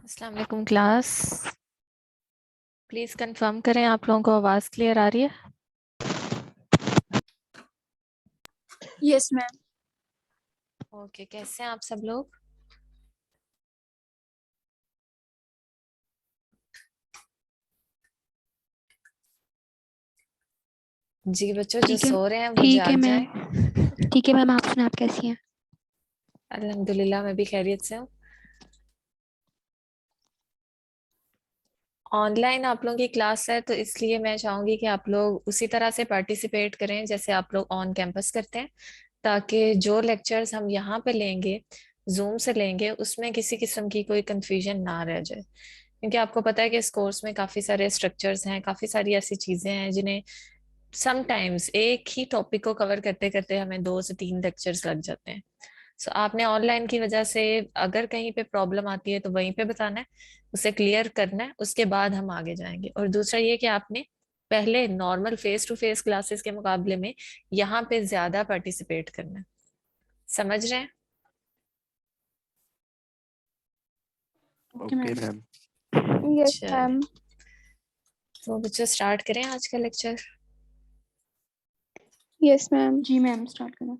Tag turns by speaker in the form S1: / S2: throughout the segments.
S1: अस्सलाम वालेकुम class. Please confirm करें आप लोगों को आवाज क्लियर आ रही है।
S2: Yes ma'am.
S1: ओके, कैसे हैं आप सब लोग? जी बच्चों, जो
S2: ठीक है।
S1: सो रहे हैं वो
S2: ठीक है
S1: जाग
S2: मैम।
S1: जाएं।
S2: ठीक है मैम, आप सुनाए, आप कैसी हैं?
S1: अल्हम्दुलिल्लाह, मैं भी खैरियत से हूँ। ऑनलाइन आप लोगों की क्लास है तो इसलिए मैं चाहूंगी कि आप लोग उसी तरह से पार्टिसिपेट करें जैसे आप लोग ऑन कैंपस करते हैं, ताकि जो लेक्चर्स हम यहाँ पे लेंगे, जूम से लेंगे, उसमें किसी किस्म की कोई कंफ्यूजन ना रह जाए। क्योंकि आपको पता है कि इस कोर्स में काफी सारे स्ट्रक्चर्स हैं, काफी सारी ऐसी चीजें हैं जिन्हें समटाइम्स एक ही टॉपिक को कवर करते करते हमें 2 से 3 लेक्चर्स लग जाते हैं। सो आपने ऑनलाइन की वजह से अगर कहीं पे प्रॉब्लम आती है तो वहीं पे बताना है, उसे क्लियर करना है, उसके बाद हम आगे जाएंगे। और दूसरा ये कि आपने पहले normal face to face classes के मुकाबले में यहाँ पे ज्यादा पार्टिसिपेट करना है। समझ रहे हैं?
S2: Okay
S3: okay
S2: ma'am.
S3: Ma'am.
S2: Yes
S1: चलिए,
S2: मैम।
S1: तो बच्चों स्टार्ट करें आज का लेक्चर।
S2: Yes ma'am. जी मैम, स्टार्ट करो।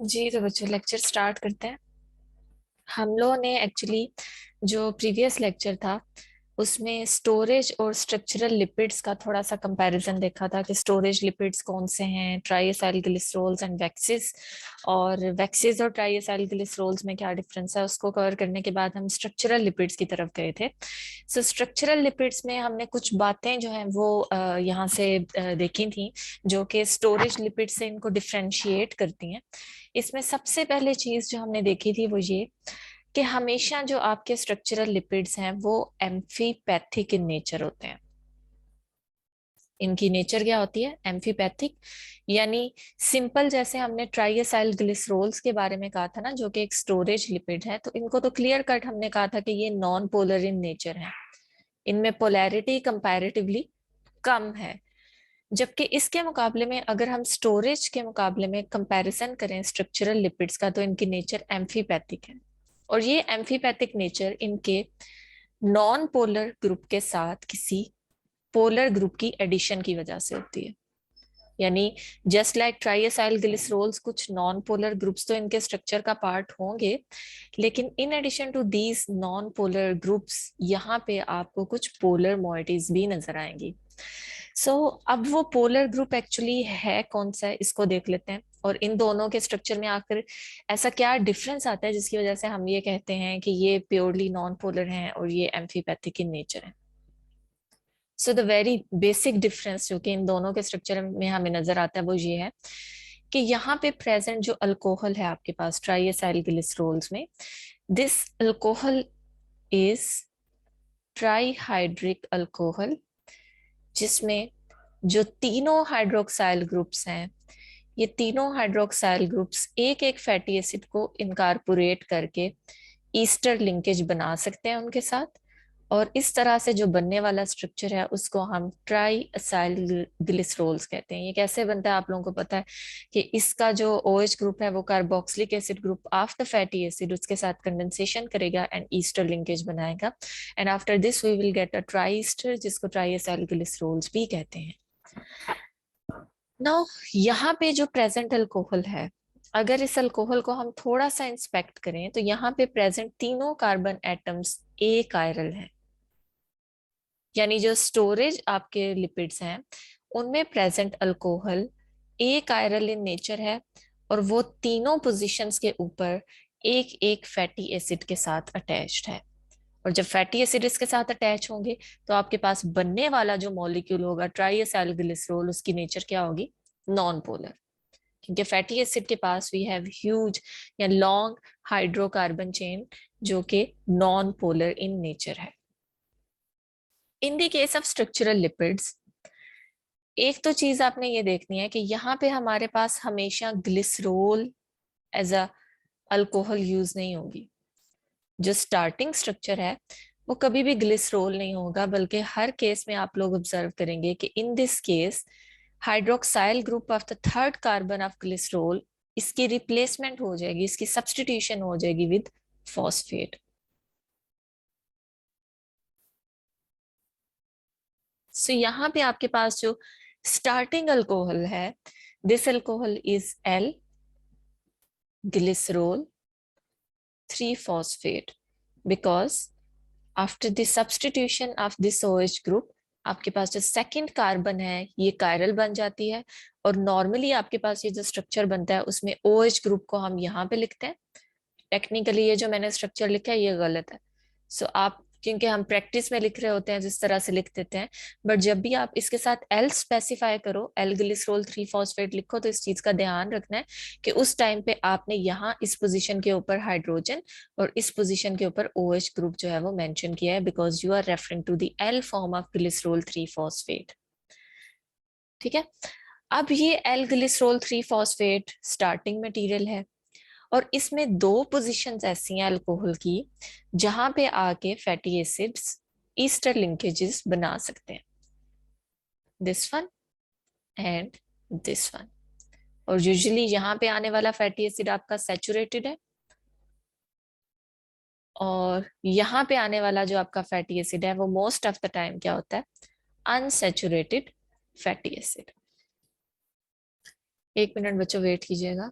S1: जी तो बच्चों लेक्चर स्टार्ट करते हैं। हम लोगों ने एक्चुअली जो प्रीवियस लेक्चर था उसमें स्टोरेज और स्ट्रक्चरल लिपिड्स का थोड़ा सा कंपैरिजन देखा था कि स्टोरेज लिपिड्स कौन से हैं, ट्राइएसाइल ग्लिसरोल्स एंड वैक्सीज, और वैक्सीज और ट्राइएसाइल ग्लिसरोल्स में क्या डिफरेंस है, उसको कवर करने के बाद हम स्ट्रक्चरल लिपिड्स की तरफ गए थे। सो स्ट्रक्चरल लिपिड्स में हमने कुछ बातें जो हैं वो यहाँ से देखी थी, जो कि स्टोरेज लिपिड से इनको डिफ्रेंशिएट करती हैं। इसमें सबसे पहले चीज जो हमने देखी थी वो ये कि हमेशा जो आपके स्ट्रक्चरल लिपिड्स हैं वो एम्फीपैथिक इन नेचर होते हैं। इनकी नेचर क्या होती है? एम्फीपैथिक, यानी सिंपल। जैसे हमने ट्राइएसाइल ग्लिसरोल्स के बारे में कहा था ना, जो कि एक स्टोरेज लिपिड है, तो इनको तो क्लियर कट हमने कहा था कि ये नॉन पोलर इन नेचर है, इनमें पोलैरिटी कंपैरेटिवली कम है। जबकि इसके मुकाबले में अगर हम स्टोरेज के मुकाबले में कंपैरिजन करें स्ट्रक्चरल लिपिड्स का, तो इनकी नेचर एम्फीपैथिक है। और ये एम्फीपैथिक नेचर इनके नॉन पोलर ग्रुप के साथ किसी पोलर ग्रुप की एडिशन की वजह से होती है। यानी जस्ट लाइक ट्राइएसाइल ग्लिसरोल्स, कुछ नॉन पोलर ग्रुप्स तो इनके स्ट्रक्चर का पार्ट होंगे, लेकिन in addition to these non polar groups यहाँ पे आपको कुछ पोलर मॉइटीज भी नजर आएंगी। अब वो पोलर ग्रुप एक्चुअली है कौन सा है, इसको देख लेते हैं। और इन दोनों के स्ट्रक्चर में आकर ऐसा क्या डिफरेंस आता है जिसकी वजह से हम ये कहते हैं कि ये प्योरली नॉन पोलर हैं और ये एम्फीपैथिक इन नेचर है। So the very basic difference जो कि इन दोनों के स्ट्रक्चर में हमें नजर आता है वो ये है कि यहाँ पे प्रेजेंट जो अल्कोहल है आपके पास ट्राइएसाइल ग्लिसरोल्स में, this alcohol is trihydric alcohol, जिसमें जो तीनों हाइड्रोक्साइल ग्रुप्स हैं, ये तीनों हाइड्रोक्साइल ग्रुप्स एक एक फैटी एसिड को इनकारपोरेट करके ईस्टर लिंकेज बना सकते हैं उनके साथ। और इस तरह से जो बनने वाला स्ट्रक्चर है उसको हम ट्राई असाइल ग्लिसरोल्स कहते हैं। ये कैसे बनता है आप लोगों को पता है कि इसका जो OH ग्रुप है वो carboxylic acid group of the fatty acid उसके साथ कंडेंसेशन करेगा एंड ईस्टर लिंकेज बनाएगा, and after this we will get a triester, जिसको ट्राई असाइल ग्लिसरोल्स भी कहते हैं। नाउ यहाँ पे जो प्रेजेंट अल्कोहल है अगर इस अल्कोहल को हम थोड़ा सा इंस्पेक्ट करें तो यहाँ पे प्रेजेंट तीनों कार्बन एटम्स ए कायरल हैं, यानी जो स्टोरेज आपके लिपिड्स हैं उनमें present alcohol A chiral in nature है, और वो तीनों पोजीशंस के ऊपर एक एक फैटी एसिड के साथ अटैच्ड है। और जब फैटी एसिड इसके साथ अटैच होंगे तो आपके पास बनने वाला जो मॉलिक्यूल होगा ट्राइएसाइल ग्लिसरॉल, उसकी नेचर क्या होगी? Non polar. क्योंकि फैटी एसिड के पास वी हैव ह्यूज या लॉन्ग हाइड्रोकार्बन चेन जो कि नॉन पोलर इन नेचर है। इन the case of structural lipids, एक तो चीज आपने ये देखनी है कि यहाँ पे हमारे पास हमेशा glycerol as a alcohol use नहीं होगी। जो स्टार्टिंग स्ट्रक्चर है वो कभी भी ग्लिसरॉल नहीं होगा, बल्कि हर केस में आप लोग ऑब्जर्व करेंगे कि इन this case hydroxyl group of the third carbon of glycerol, इसकी रिप्लेसमेंट हो जाएगी, इसकी सब्सटीट्यूशन हो जाएगी विद फॉस्फेट। सो यहाँ पे आपके पास जो स्टार्टिंग अल्कोहल है, this alcohol is L glycerol 3-phosphate, because after the substitution of this OH group आपके पास जो सेकंड कार्बन है ये कायरल बन जाती है, और नॉर्मली आपके पास ये जो स्ट्रक्चर बनता है उसमें OH ग्रुप को हम यहाँ पे लिखते हैं। टेक्निकली ये जो मैंने स्ट्रक्चर लिखा है ये गलत है। सो आप, क्योंकि हम प्रैक्टिस में लिख रहे होते हैं जिस तरह से लिख देते हैं, बट जब भी आप इसके साथ एल स्पेसिफाई करो, एल ग्लिसरॉल 3-phosphate लिखो, तो इस चीज का ध्यान रखना है कि उस टाइम पे आपने यहाँ इस पोजीशन के ऊपर हाइड्रोजन और इस पोजीशन के ऊपर OH ग्रुप जो है वो मेंशन किया है, because you are referring to the L form of glycerol 3-phosphate। ठीक है, अब ये L glycerol 3-phosphate starting material है, और इसमें दो पोजीशंस ऐसी हैं अल्कोहल की जहां पे आके फैटी एसिड्स ईस्टर लिंकेजेस बना सकते हैं, this one and this one. और यूजुअली यहाँ पे आने वाला फैटी एसिड आपका सैचुरेटेड है, और यहाँ पे आने वाला जो आपका फैटी एसिड है वो मोस्ट ऑफ द टाइम क्या होता है? Unsaturated fatty acid. एक मिनट बच्चों वेट कीजिएगा।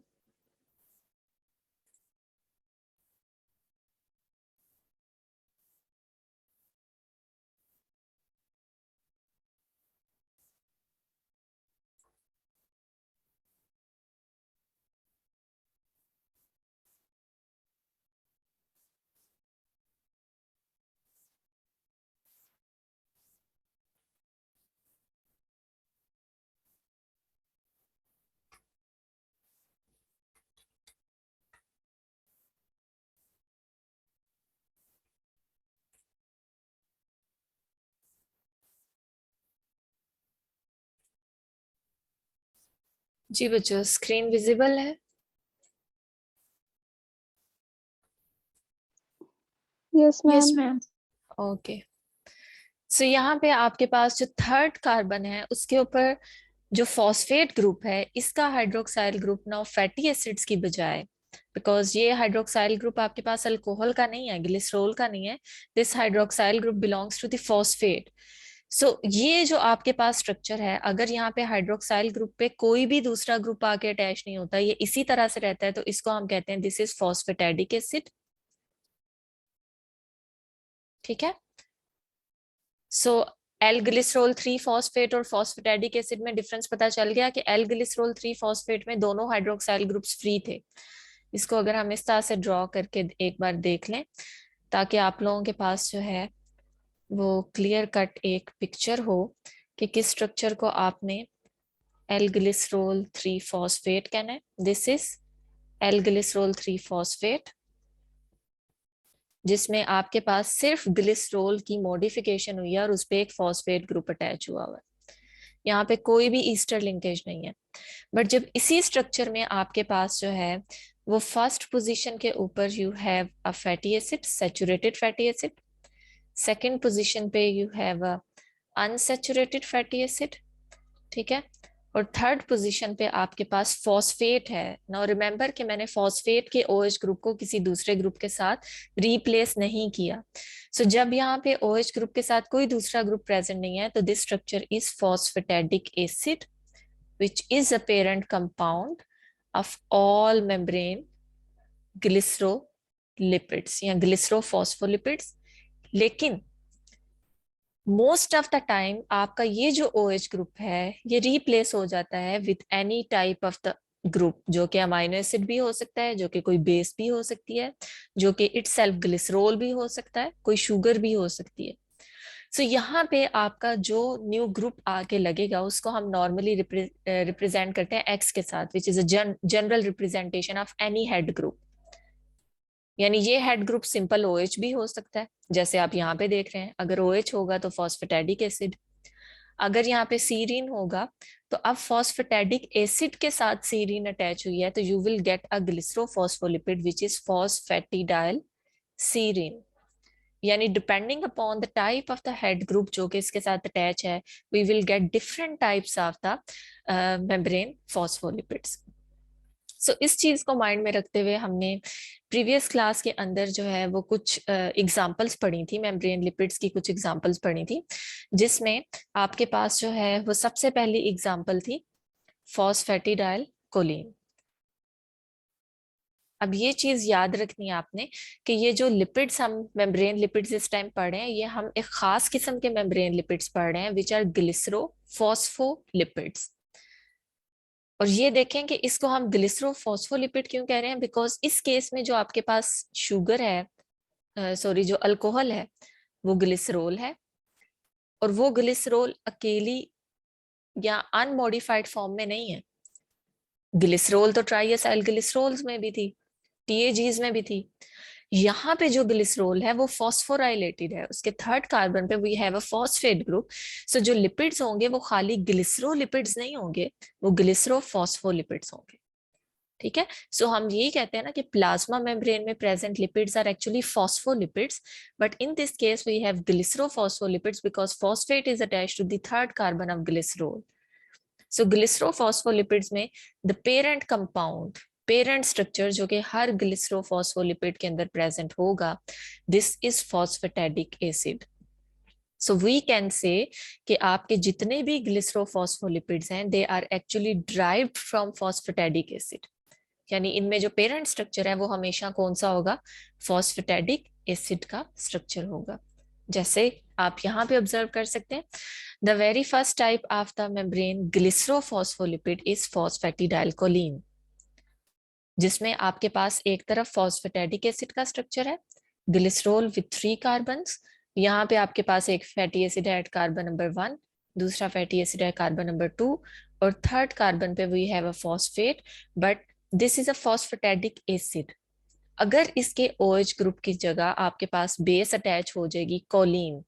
S1: जी बच्चों, स्क्रीन विजिबल है?
S2: Yes
S3: yes
S2: ma'am.
S3: Ma'am.
S1: Okay, so यहाँ पे आपके पास जो थर्ड कार्बन है उसके ऊपर जो फॉस्फेट ग्रुप है, इसका हाइड्रोक्साइल ग्रुप ना फैटी एसिड्स की बजाय, बिकॉज ये हाइड्रोक्साइल ग्रुप आपके पास अल्कोहल का नहीं है, ग्लिसरॉल का नहीं है, this hydroxyl group belongs to the phosphate. So ये जो आपके पास स्ट्रक्चर है, अगर यहाँ पे हाइड्रोक्साइल ग्रुप पे कोई भी दूसरा ग्रुप आके अटैच नहीं होता, ये इसी तरह से रहता है, तो इसको हम कहते हैं दिस इज फॉस्फेटेडिक एसिड। ठीक है, सो एल ग्लिसरॉल 3-phosphate और फॉस्फेटेडिक एसिड में डिफरेंस पता चल गया कि एल ग्लिसरॉल 3-phosphate में दोनों हाइड्रोक्साइल ग्रुप्स फ्री थे। इसको अगर हम इस तरह से ड्रॉ करके एक बार देख लें, ताकि आप लोगों के पास जो है वो क्लियर कट एक पिक्चर हो कि किस स्ट्रक्चर को आपने एल ग्लिसरॉल 3-phosphate कहना है। This is L glycerol 3-phosphate, जिसमें आपके पास सिर्फ ग्लिसरॉल की मॉडिफिकेशन हुई है और उस पर एक फॉस्फेट ग्रुप अटैच हुआ हुआ है, यहाँ पे कोई भी ईस्टर लिंकेज नहीं है। बट जब इसी स्ट्रक्चर में आपके पास जो है वो फर्स्ट पोजीशन के ऊपर you have a fatty acid, saturated fatty acid, second position पे you have a unsaturated fatty acid, ठीक है, और थर्ड पोजीशन पे आपके पास फॉस्फेट है। नाउ रिमेंबर कि मैंने फॉस्फेट के OH ग्रुप को किसी दूसरे ग्रुप के साथ रिप्लेस नहीं किया। सो जब यहाँ पे OH ग्रुप के साथ कोई दूसरा ग्रुप प्रेजेंट नहीं है, तो this structure is phosphatidic acid which is a parent compound of all membrane glycerolipids या ग्लिसरोफॉस्फोलिपिड्स। लेकिन मोस्ट ऑफ द टाइम आपका ये जो OH ग्रुप है ये रिप्लेस हो जाता है with any type of the group, जो कि अमाइनो एसिड भी हो सकता है, जो कि कोई बेस भी हो सकती है, जो कि इटसेल्फ ग्लिसरोल भी हो सकता है, कोई शुगर भी हो सकती है। सो यहाँ पे आपका जो न्यू ग्रुप आके लगेगा उसको हम नॉर्मली रिप्रेजेंट करते हैं एक्स के साथ, विच is a general representation of any head group. यानी ये हेड ग्रुप सिंपल OH भी हो सकता है, जैसे आप यहाँ पे देख रहे हैं। अगर OH होगा तो फॉस्फेटेडिक एसिड, अगर यहाँ पे सीरीन होगा तो अब फॉस्फेटेडिक एसिड के साथ सीरीन अटैच हुई है तो you will get a glycerophospholipid which is phosphatidyl serine. यानी depending upon the type of the head group जो कि इसके साथ अटैच है, we will get different types of the membrane phospholipids. So इस चीज को माइंड में रखते हुए हमने प्रीवियस क्लास के अंदर जो है वो कुछ एग्जांपल्स पढ़ी थी, मेम्ब्रेन लिपिड्स की कुछ एग्जांपल्स पढ़ी थी, जिसमें आपके पास जो है वो सबसे पहली एग्जांपल थी फॉस्फेटिडाइल कोलिन। अब ये चीज याद रखनी है आपने कि ये जो लिपिड्स हम मेम्ब्रेन लिपिड्स इस टाइम पढ़ रहे हैं, ये हम एक खास किस्म के मेम्ब्रेन लिपिड्स पढ़ रहे हैं विच आर ग्लिसरोफॉस्फोलिपिड्स। और ये देखें कि इसको हम ग्लिसरोफॉस्फोलिपिड क्यों कह रहे हैं, बिकॉज इस केस में जो आपके पास शुगर है, सॉरी जो अल्कोहल है वो ग्लिसरोल है, और वो ग्लिसरोल अकेली या अनमॉडिफाइड फॉर्म में नहीं है। ग्लिसरोल तो ट्राइएसाइल ग्लिसरोल्स में भी थी, TAGs में भी थी। यहाँ पे जो ग्लिसरोल है वो फॉस्फोराइलेटेड है, उसके थर्ड कार्बन पे we have a phosphate group. So जो लिपिड्स होंगे वो खाली ग्लिसरोलिपिड्स नहीं होंगे, वो ग्लिसरोफॉस्फोलिपिड्स होंगे। ठीक है, सो हम यही कहते हैं ना कि प्लाज्मा मेम्ब्रेन में present lipids are actually phospholipids, but in this case we have glycerophospholipids because phosphate is attached to the third carbon of glycerol. So glycerophospholipids में the parent compound, parent structure जो कि हर glycerophospholipid के अंदर present होगा, this is phosphatidic acid. So we can say कि आपके जितने भी ग्लिसरोफॉस्फोलिपिड्स हैं they are actually derived from phosphatidic acid. यानी इनमें जो पेरेंट स्ट्रक्चर है वो हमेशा कौन सा होगा, फॉस्फेटेडिक एसिड का स्ट्रक्चर होगा। जैसे आप यहाँ पे ऑब्जर्व कर सकते हैं, the very first type of the membrane glycerophospholipid is phosphatidylcholine, जिसमें आपके पास एक तरफ फॉस्फेटेडिक एसिड का स्ट्रक्चर है, ग्लिसरोल विथ 3 कार्बन। यहाँ पे आपके पास एक फैटी एसिड है एट कार्बन नंबर 1, दूसरा फैटी एसिड है कार्बन नंबर 2, और थर्ड कार्बन पे we have a phosphate, but this is a phosphatidic acid. अगर इसके OH ग्रुप की जगह आपके पास बेस अटैच हो जाएगी कोलिन,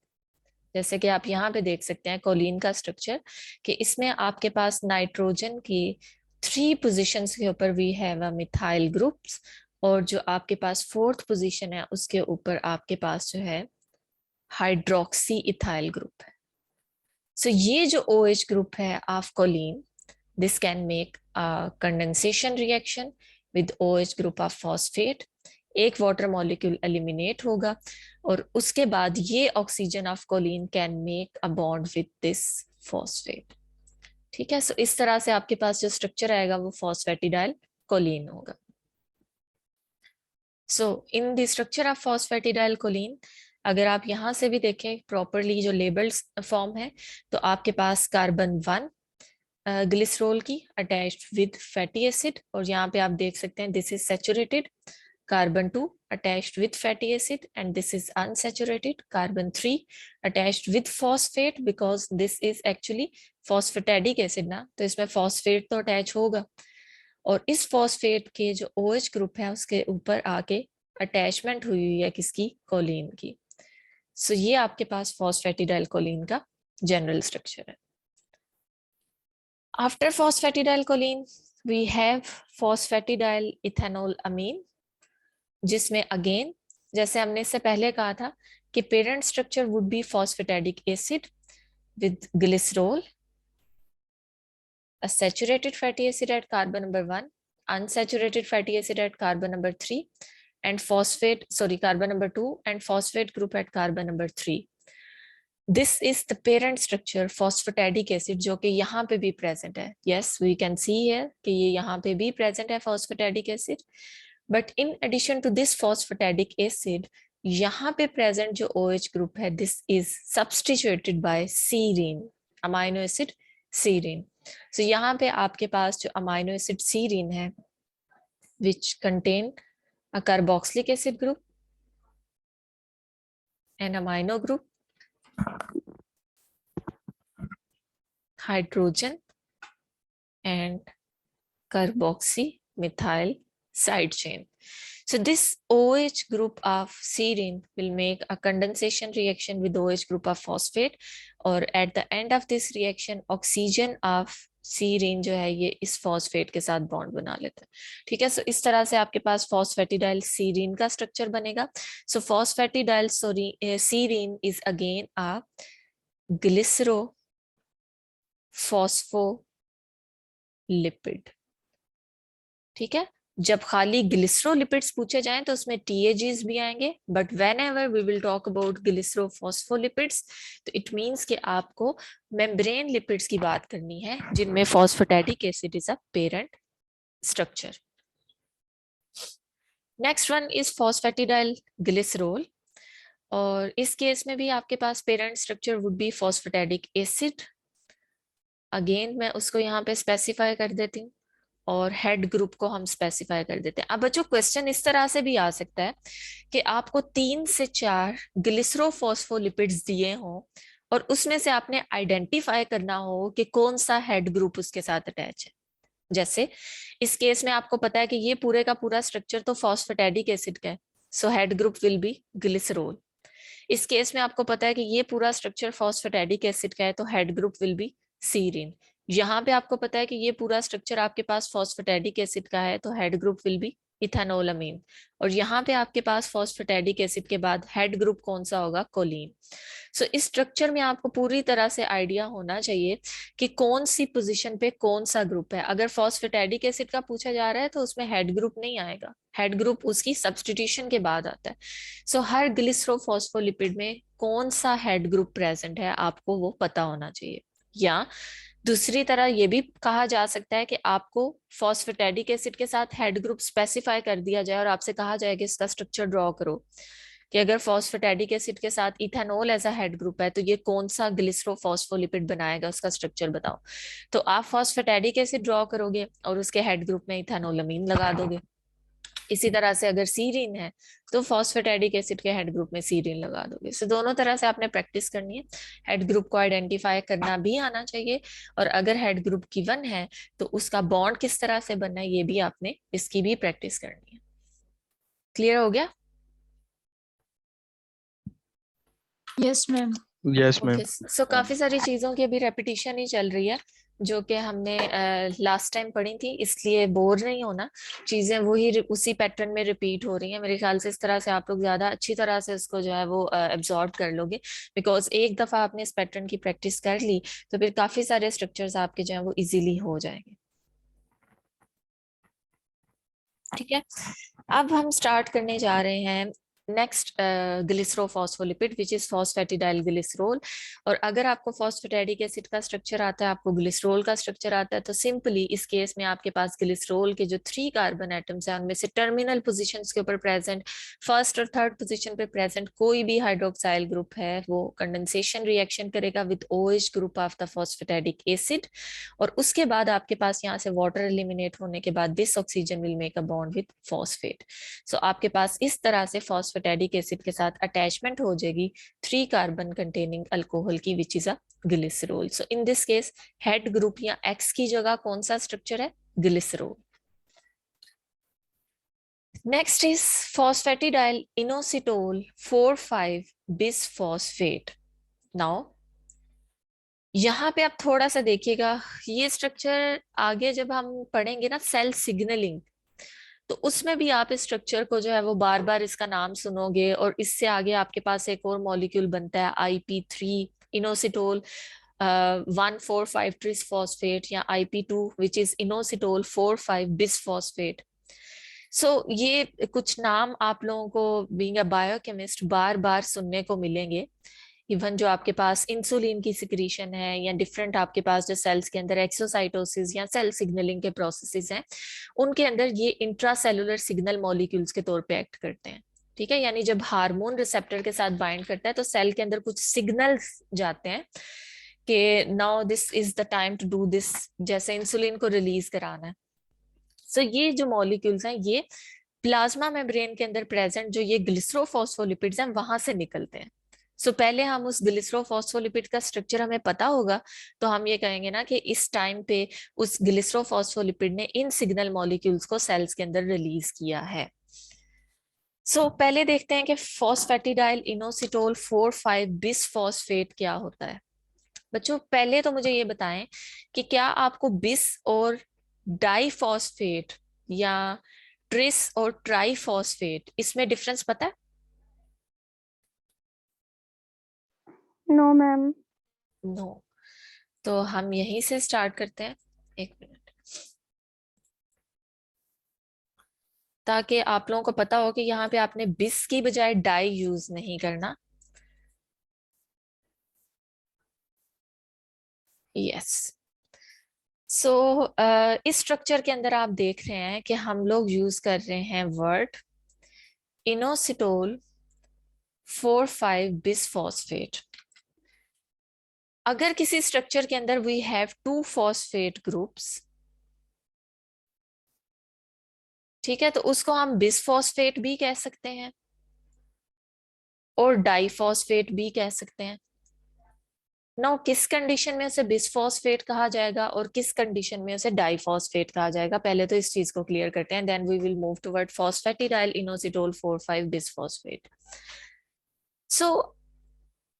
S1: जैसे कि आप यहाँ पे देख सकते हैं कोलिन का स्ट्रक्चर, कि इसमें आपके पास नाइट्रोजन की 3 पोजीशंस के ऊपर we have a methyl groups, और जो आपके पास 4th पोजीशन है उसके ऊपर आपके पास जो है हाइड्रोक्सी इथाइल ग्रुप है। सो ये जो OH ग्रुप है of choline, this can make a condensation reaction with OH group of phosphate, एक वाटर मॉलिक्यूल एलिमिनेट होगा, और उसके बाद ये oxygen of choline can make a bond with this phosphate. ठीक है, सो इस तरह से आपके पास जो स्ट्रक्चर आएगा वो फॉस्फेटिडाइल कोलिन होगा। So in the structure of phosphatidyl choline, अगर आप यहाँ से भी देखें प्रॉपरली जो लेबल्ड फॉर्म है, तो आपके पास कार्बन 1 ग्लिसरोल की अटैच्ड विद फैटी एसिड, और यहाँ पे आप देख सकते हैं this is saturated, carbon 2 attached with fatty acid, and this is unsaturated, carbon 3 attached with phosphate, because this is actually phosphatidic acid ना, तो इसमें फॉस्फेट तो अटैच होगा, और इस फॉस्फेट के जो OH ग्रुप है उसके ऊपर आके अटैचमेंट हुई हुई है किसकी, कोलिन की। सो ये आपके पास फॉस्फेटिडाइल कोलिन का जनरल स्ट्रक्चर है। After phosphatidylcholine, we have phosphatidyl ethanol amine, जिसमें अगेन जैसे हमने इससे पहले कहा था कि parent structure would be phosphatidic acid with glycerol, a saturated fatty acid at carbon number 1, unsaturated fatty acid at carbon number 3, and carbon number 2, and phosphate group at carbon number 3. This is the parent structure phosphatidic acid, जो कि यहाँ पे भी present है. Yes, we can see here कि ये यहाँ पे भी प्रेजेंट है phosphatidic acid. But in addition to this phosphatidic acid, यहाँ पे प्रेजेंट जो OH ग्रुप है, this is substituted by serine, amino acid serine. So यहाँ पे आपके पास जो अमाइनो एसिड सीरीन है, which contain a carboxylic acid group, N amino group, hydrogen and carboxymethyl side chain. So this OH group of serine will make a condensation reaction with OH group of phosphate, और at the end of this reaction oxygen of serine जो है ये इस phosphate के साथ bond बना लेता है. ठीक है, सो इस तरह से आपके पास phosphatidyl serine का स्ट्रक्चर बनेगा. So phosphatidyl serine is again a glycero phospholipid. ठीक है, जब खाली ग्लिसरोलिपिड्स पूछे जाएं तो उसमें TAGs भी आएंगे, but whenever we will talk about glycerophospholipids तो इट मीन्स कि आपको मेम्ब्रेन लिपिड्स की बात करनी है, जिनमें phosphatidic acid is a parent structure. Next one is phosphatidyl glycerol, और इस केस में भी आपके पास parent structure would be phosphatidic acid. Again मैं उसको यहाँ पे स्पेसिफाई कर देती हूँ, और हेड ग्रुप को हम स्पेसिफाई कर देते हैं. अब बच्चों क्वेश्चन इस तरह से भी आ सकता है कि आपको 3 से 4 ग्लिसरोफॉस्फोलिपिड्स दिए हों, और उसमें से आपने आइडेंटिफाई करना हो कि कौन सा हेड ग्रुप उसके साथ अटैच है. जैसे इस केस में आपको पता है कि ये पूरे का पूरा स्ट्रक्चर तो फॉस्फेटैडिक एसिड का है, सो head group will B glycerol. इस केस में आपको पता है कि ये पूरा स्ट्रक्चर फॉस्फेटैडिक एसिड का है, तो head group will be serine. यहाँ पे आपको पता है कि ये पूरा स्ट्रक्चर आपके पास फॉस्फेटैडिक एसिड का है, तो हेड ग्रुप विल बी इथेनोलामीन. और यहाँ पे आपके पास फॉस्फेटैडिक एसिड के बाद हेड ग्रुप कौन सा होगा? कोलीन. सो इस स्ट्रक्चर में आपको पूरी तरह से आइडिया होना चाहिए कि कौन सी पोजीशन पे कौन सा ग्रुप है. अगर फॉस्फेटैडिक एसिड का पूछा जा रहा है तो उसमें हेड ग्रुप नहीं आएगा, हेड ग्रुप उसकी सब्स्टिट्यूशन के बाद आता है. सो हर ग्लिसरोफॉस्फोलिपिड में कौन सा हेड ग्रुप प्रेजेंट है आपको वो पता होना चाहिए. या दूसरी तरह ये भी कहा जा सकता है कि आपको फॉस्फेटैडिक एसिड के साथ हेड ग्रुप स्पेसिफाई कर दिया जाए और आपसे कहा जाए कि इसका स्ट्रक्चर ड्रॉ करो, कि अगर फॉस्फेटैडिक एसिड के साथ ethanol as a head group है तो ये कौन सा ग्लिसरोफॉस्फोलिपिड बनाएगा, उसका स्ट्रक्चर बताओ. तो आप फॉस्फेटैडिक एसिड ड्रॉ करोगे और उसके हेड ग्रुप में इथेनोलामीन लगा दोगे. इसी तरह से अगर सीरीन है तो फॉस्फेटैडिक एसिड के हेड ग्रुप में सीरीन लगा दोगे. सो दोनों तरह से आपने प्रैक्टिस करनी है. हेड ग्रुप को आइडेंटिफाई करना भी आना चाहिए, और अगर हेड ग्रुप गिवन है तो उसका बॉन्ड किस तरह से बनना है ये भी आपने इसकी भी प्रैक्टिस करनी है. क्लियर हो गया?
S2: Yes ma'am.
S3: Yes ma'am.
S1: Okay, so काफी सारी चीजों की अभी रेपिटेशन ही चल रही है जो कि हमने लास्ट टाइम पढ़ी थी, इसलिए बोर नहीं होना. चीजें वही उसी पैटर्न में रिपीट हो रही हैं. मेरे ख्याल से इस तरह से आप लोग ज्यादा अच्छी तरह से इसको जो है वो एब्जॉर्ब कर लोगे, बिकॉज एक दफा आपने इस पैटर्न की प्रैक्टिस कर ली तो फिर काफी सारे स्ट्रक्चर्स आपके जो है वो इजीली हो जाएंगे. ठीक है, अब हम स्टार्ट करने जा रहे हैं next glycerophospholipid which is phosphatidyl glycerol. और अगर आपको फॉस्फेटैडिक एसिड का स्ट्रक्चर आता है, आपको ग्लिसरोल का स्ट्रक्चर आता है, तो सिंपली इस केस में आपके पास ग्लिसरोल के जो 3 कार्बन एटम्स हैं उनमें से टर्मिनल पोजीशंस के ऊपर प्रेजेंट फर्स्ट और थर्ड पोजीशन पे प्रेजेंट कोई भी हाइड्रोक्साइल ग्रुप है वो कंडेंसेशन रिएक्शन करेगा with OH group of the phosphatidic acid. और उसके बाद आपके पास यहाँ से वाटर एलिमिनेट होने के बाद this oxygen will make a bond with phosphate. So आपके पास इस तरह से फॉस्फेटैडिक एसिड के साथ अटैचमेंट हो जाएगी 3 कार्बन कंटेनिंग अल्कोहल की विच is a glycerol. So in this case head group या X की जगह कौन सा स्ट्रक्चर है? Glycerol. Next is phosphatidyl inositol 4,5 bisphosphate. Now यहाँ पे आप थोड़ा सा देखिएगा, ये स्ट्रक्चर आगे जब हम पढ़ेंगे ना सेल सिग्नलिंग, तो उसमें भी आप इस स्ट्रक्चर को जो है वो बार बार इसका नाम सुनोगे. और इससे आगे आपके पास एक और मॉलिक्यूल बनता है IP3 इनोसिटोल 1,4,5 ट्रिसफॉस्फेट, या IP2 which is inositol 4,5 bisphosphate. So ये कुछ नाम आप लोगों को बीइंग अ बायोकेमिस्ट बार बार सुनने को मिलेंगे. इवन जो आपके पास इंसुलिन की सिक्रीशन है या डिफरेंट आपके पास जो सेल्स के अंदर एक्सोसाइटोसिस या सेल सिग्नलिंग के प्रोसेसेस हैं, उनके अंदर ये इंट्रासेलुलर सिग्नल मॉलिक्यूल्स के तौर पे एक्ट करते हैं। ठीक है, यानी जब हार्मोन रिसेप्टर के साथ बाइंड करता है तो सेल के अंदर कुछ सिग्नल्स जाते हैं कि now this is the time to do this, जैसे इंसुलिन को रिलीज कराना है। सो ये जो मॉलिक्यूल्स हैं ये प्लाज्मा मेम्ब्रेन के अंदर प्रेजेंट जो ये ग्लिसरोफॉस्फोलिपिड्स हैं वहां से निकलते हैं। सो पहले हम उस ग्लिसरोफॉस्फोलिपिड का स्ट्रक्चर हमें पता होगा, तो हम ये कहेंगे ना कि इस टाइम पे उस ग्लिसरोफॉस्फोलिपिड ने इन सिग्नल मॉलिक्यूल्स को सेल्स के अंदर रिलीज किया है। पहले देखते हैं कि फॉस्फेटिडाइल इनोसिटोल 4,5 बिसफॉस्फेट क्या होता है। बच्चों पहले तो मुझे ये बताएं कि क्या आपको बिस और डाइफॉस्फेट या ट्रिस और ट्राइफॉस्फेट इसमें डिफरेंस पता है?
S2: No ma'am.
S1: नो। तो हम यहीं से स्टार्ट करते हैं, एक मिनट, ताकि आप लोगों को पता हो कि यहाँ पे आपने बिस की बजाय डाई यूज नहीं करना। यस। सो इस स्ट्रक्चर के अंदर आप देख रहे हैं कि हम लोग यूज कर रहे हैं वर्ड इनोसिटोल 4,5 बिसफॉस्फेट। अगर किसी स्ट्रक्चर के अंदर we have two phosphate groups, ठीक है, तो उसको हम बिसफॉस्फेट भी कह सकते हैं और डाइफॉस्फेट भी कह सकते हैं। नो, किस कंडीशन में उसे बिसफॉस्फेट कहा जाएगा और किस कंडीशन में उसे डाइफॉस्फेट कहा जाएगा, पहले तो इस चीज को क्लियर करते हैं, then we will move toward phosphatidyl inositol 4,5 bisphosphate. So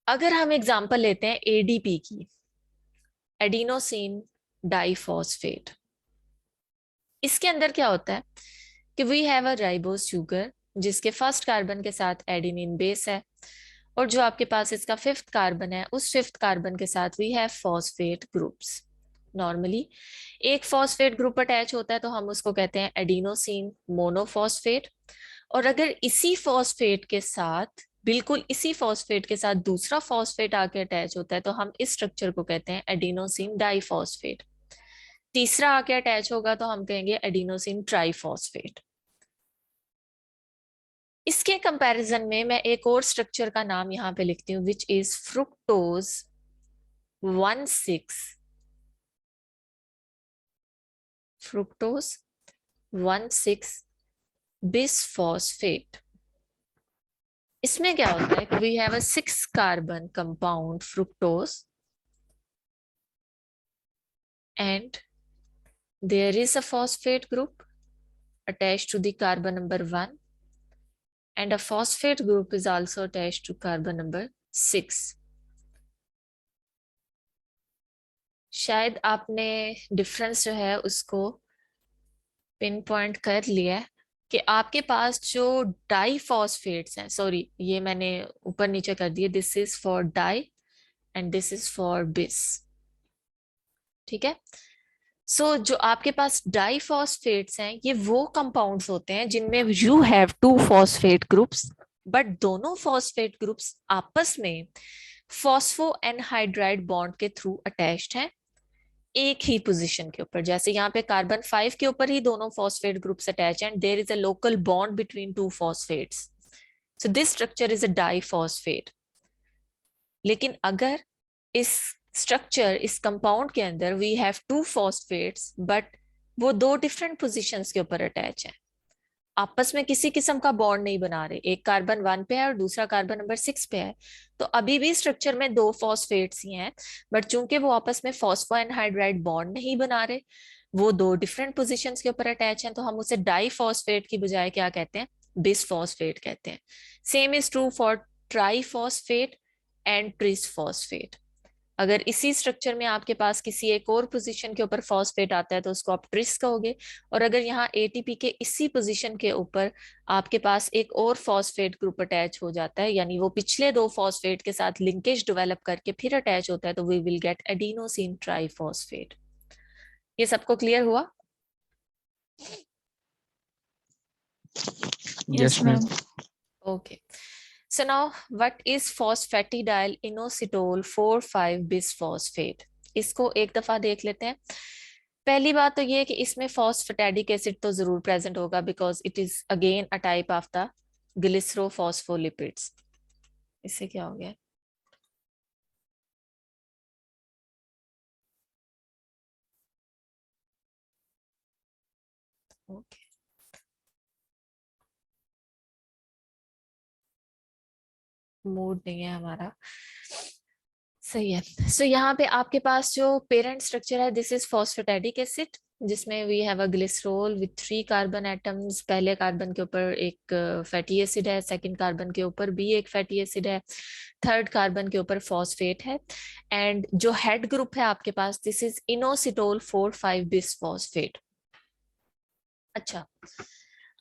S1: अगर हम एग्जांपल लेते हैं एडीपी की, एडिनोसिन डाइफॉस्फेट, इसके अंदर क्या होता है कि we have a ribose sugar जिसके फर्स्ट कार्बन के साथ एडेनिन बेस है, और जो आपके पास इसका फिफ्थ कार्बन है उस फिफ्थ कार्बन के साथ we have phosphate groups. Normally एक फॉस्फेट ग्रुप अटैच होता है तो हम उसको कहते हैं एडिनोसिन मोनोफॉस्फेट, और अगर इसी फॉस्फेट के साथ, बिल्कुल इसी फॉस्फेट के साथ दूसरा फॉस्फेट आके अटैच होता है तो हम इस स्ट्रक्चर को कहते हैं एडिनोसिन डाइफॉस्फेट। तीसरा आके अटैच होगा तो हम कहेंगे एडिनोसिन ट्राइफॉस्फेट। इसके कंपैरिजन में मैं एक और स्ट्रक्चर का नाम यहाँ पे लिखती हूँ which is fructose 1,6, fructose 1,6 bisphosphate. इसमें क्या होता है कि we have a 6 carbon compound fructose and there is a phosphate group attached to the carbon number 1 and a phosphate group is also attached to carbon number 6. शायद आपने difference जो है उसको पिन पॉइंट कर लिया है कि आपके पास जो डाई फॉस्फेट्स हैं, सॉरी ये मैंने ऊपर नीचे कर दिए, this is for di and this is for bis. ठीक है, जो आपके पास डाई फॉस्फेट्स हैं ये वो कंपाउंड्स होते हैं जिनमें you have two phosphate groups, but दोनों फॉस्फेट ग्रुप्स आपस में फॉस्फो एनहाइड्राइड बॉन्ड के थ्रू अटैच्ड हैं एक ही पोजीशन के ऊपर। जैसे यहाँ पे कार्बन 5 के ऊपर ही दोनों phosphate groups attach and there is a local bond between two phosphates, so this structure is a diphosphate. लेकिन अगर इस स्ट्रक्चर, इस कंपाउंड के अंदर we have two phosphates but वो दो डिफरेंट पोजीशंस के ऊपर अटैच है, आपस में किसी किस्म का बॉन्ड नहीं बना रहे, एक कार्बन 1 पे है और दूसरा कार्बन नंबर 6 पे है, तो अभी भी स्ट्रक्चर में दो फॉस्फेट्स ही हैं, बट चूंकि वो आपस में फॉस्फो एनहाइड्राइड बॉन्ड नहीं बना रहे, वो दो डिफरेंट पोजीशंस के ऊपर अटैच हैं, तो हम उसे डाइफॉस्फेट की बजाय क्या कहते हैं, बिसफॉस्फेट कहते हैं। Same is true for triphosphate and trisphosphate. अगर इसी स्ट्रक्चर में आपके पास किसी एक और पोजीशन के ऊपर फॉस्फेट आता है तो उसको आप ट्रिस कहोगे, और अगर यहाँ एटीपी के इसी पोजीशन के ऊपर आपके पास एक और फॉस्फेट ग्रुप अटैच हो जाता है, यानी वो पिछले दो फॉस्फेट के साथ लिंकेज डेवलप करके फिर अटैच होता है, तो we will get adenosine triphosphate. ये सबको क्लियर हुआ?
S2: Yes
S3: yes
S2: ma'am.
S3: Ma'am.
S1: Okay. So now what is phosphatidyl inositol 4,5 bisphosphate? इसको एक दफा देख लेते हैं। पहली बात तो ये है कि इसमें फॉस्फेटिडिक एसिड तो जरूर प्रेजेंट होगा because it is again a type of the glycerophospholipids. इससे क्या हो गया? ओके, मूड नहीं है हमारा। सही है। सो यहाँ पे आपके पास जो पेरेंट स्ट्रक्चर है, दिस इज फॉस्फेटिडिक एसिड, जिसमें we have a glycerol with 3 carbon atoms. पहले कार्बन के ऊपर एक फैटी एसिड है, सेकंड कार्बन के ऊपर भी एक फैटी एसिड है, थर्ड कार्बन के ऊपर फॉस्फेट है। एंड जो हेड ग्रुप है आपके पास, दिस इज इनोसिटोल 4,5 बिसफॉस्फेट। अच्छा,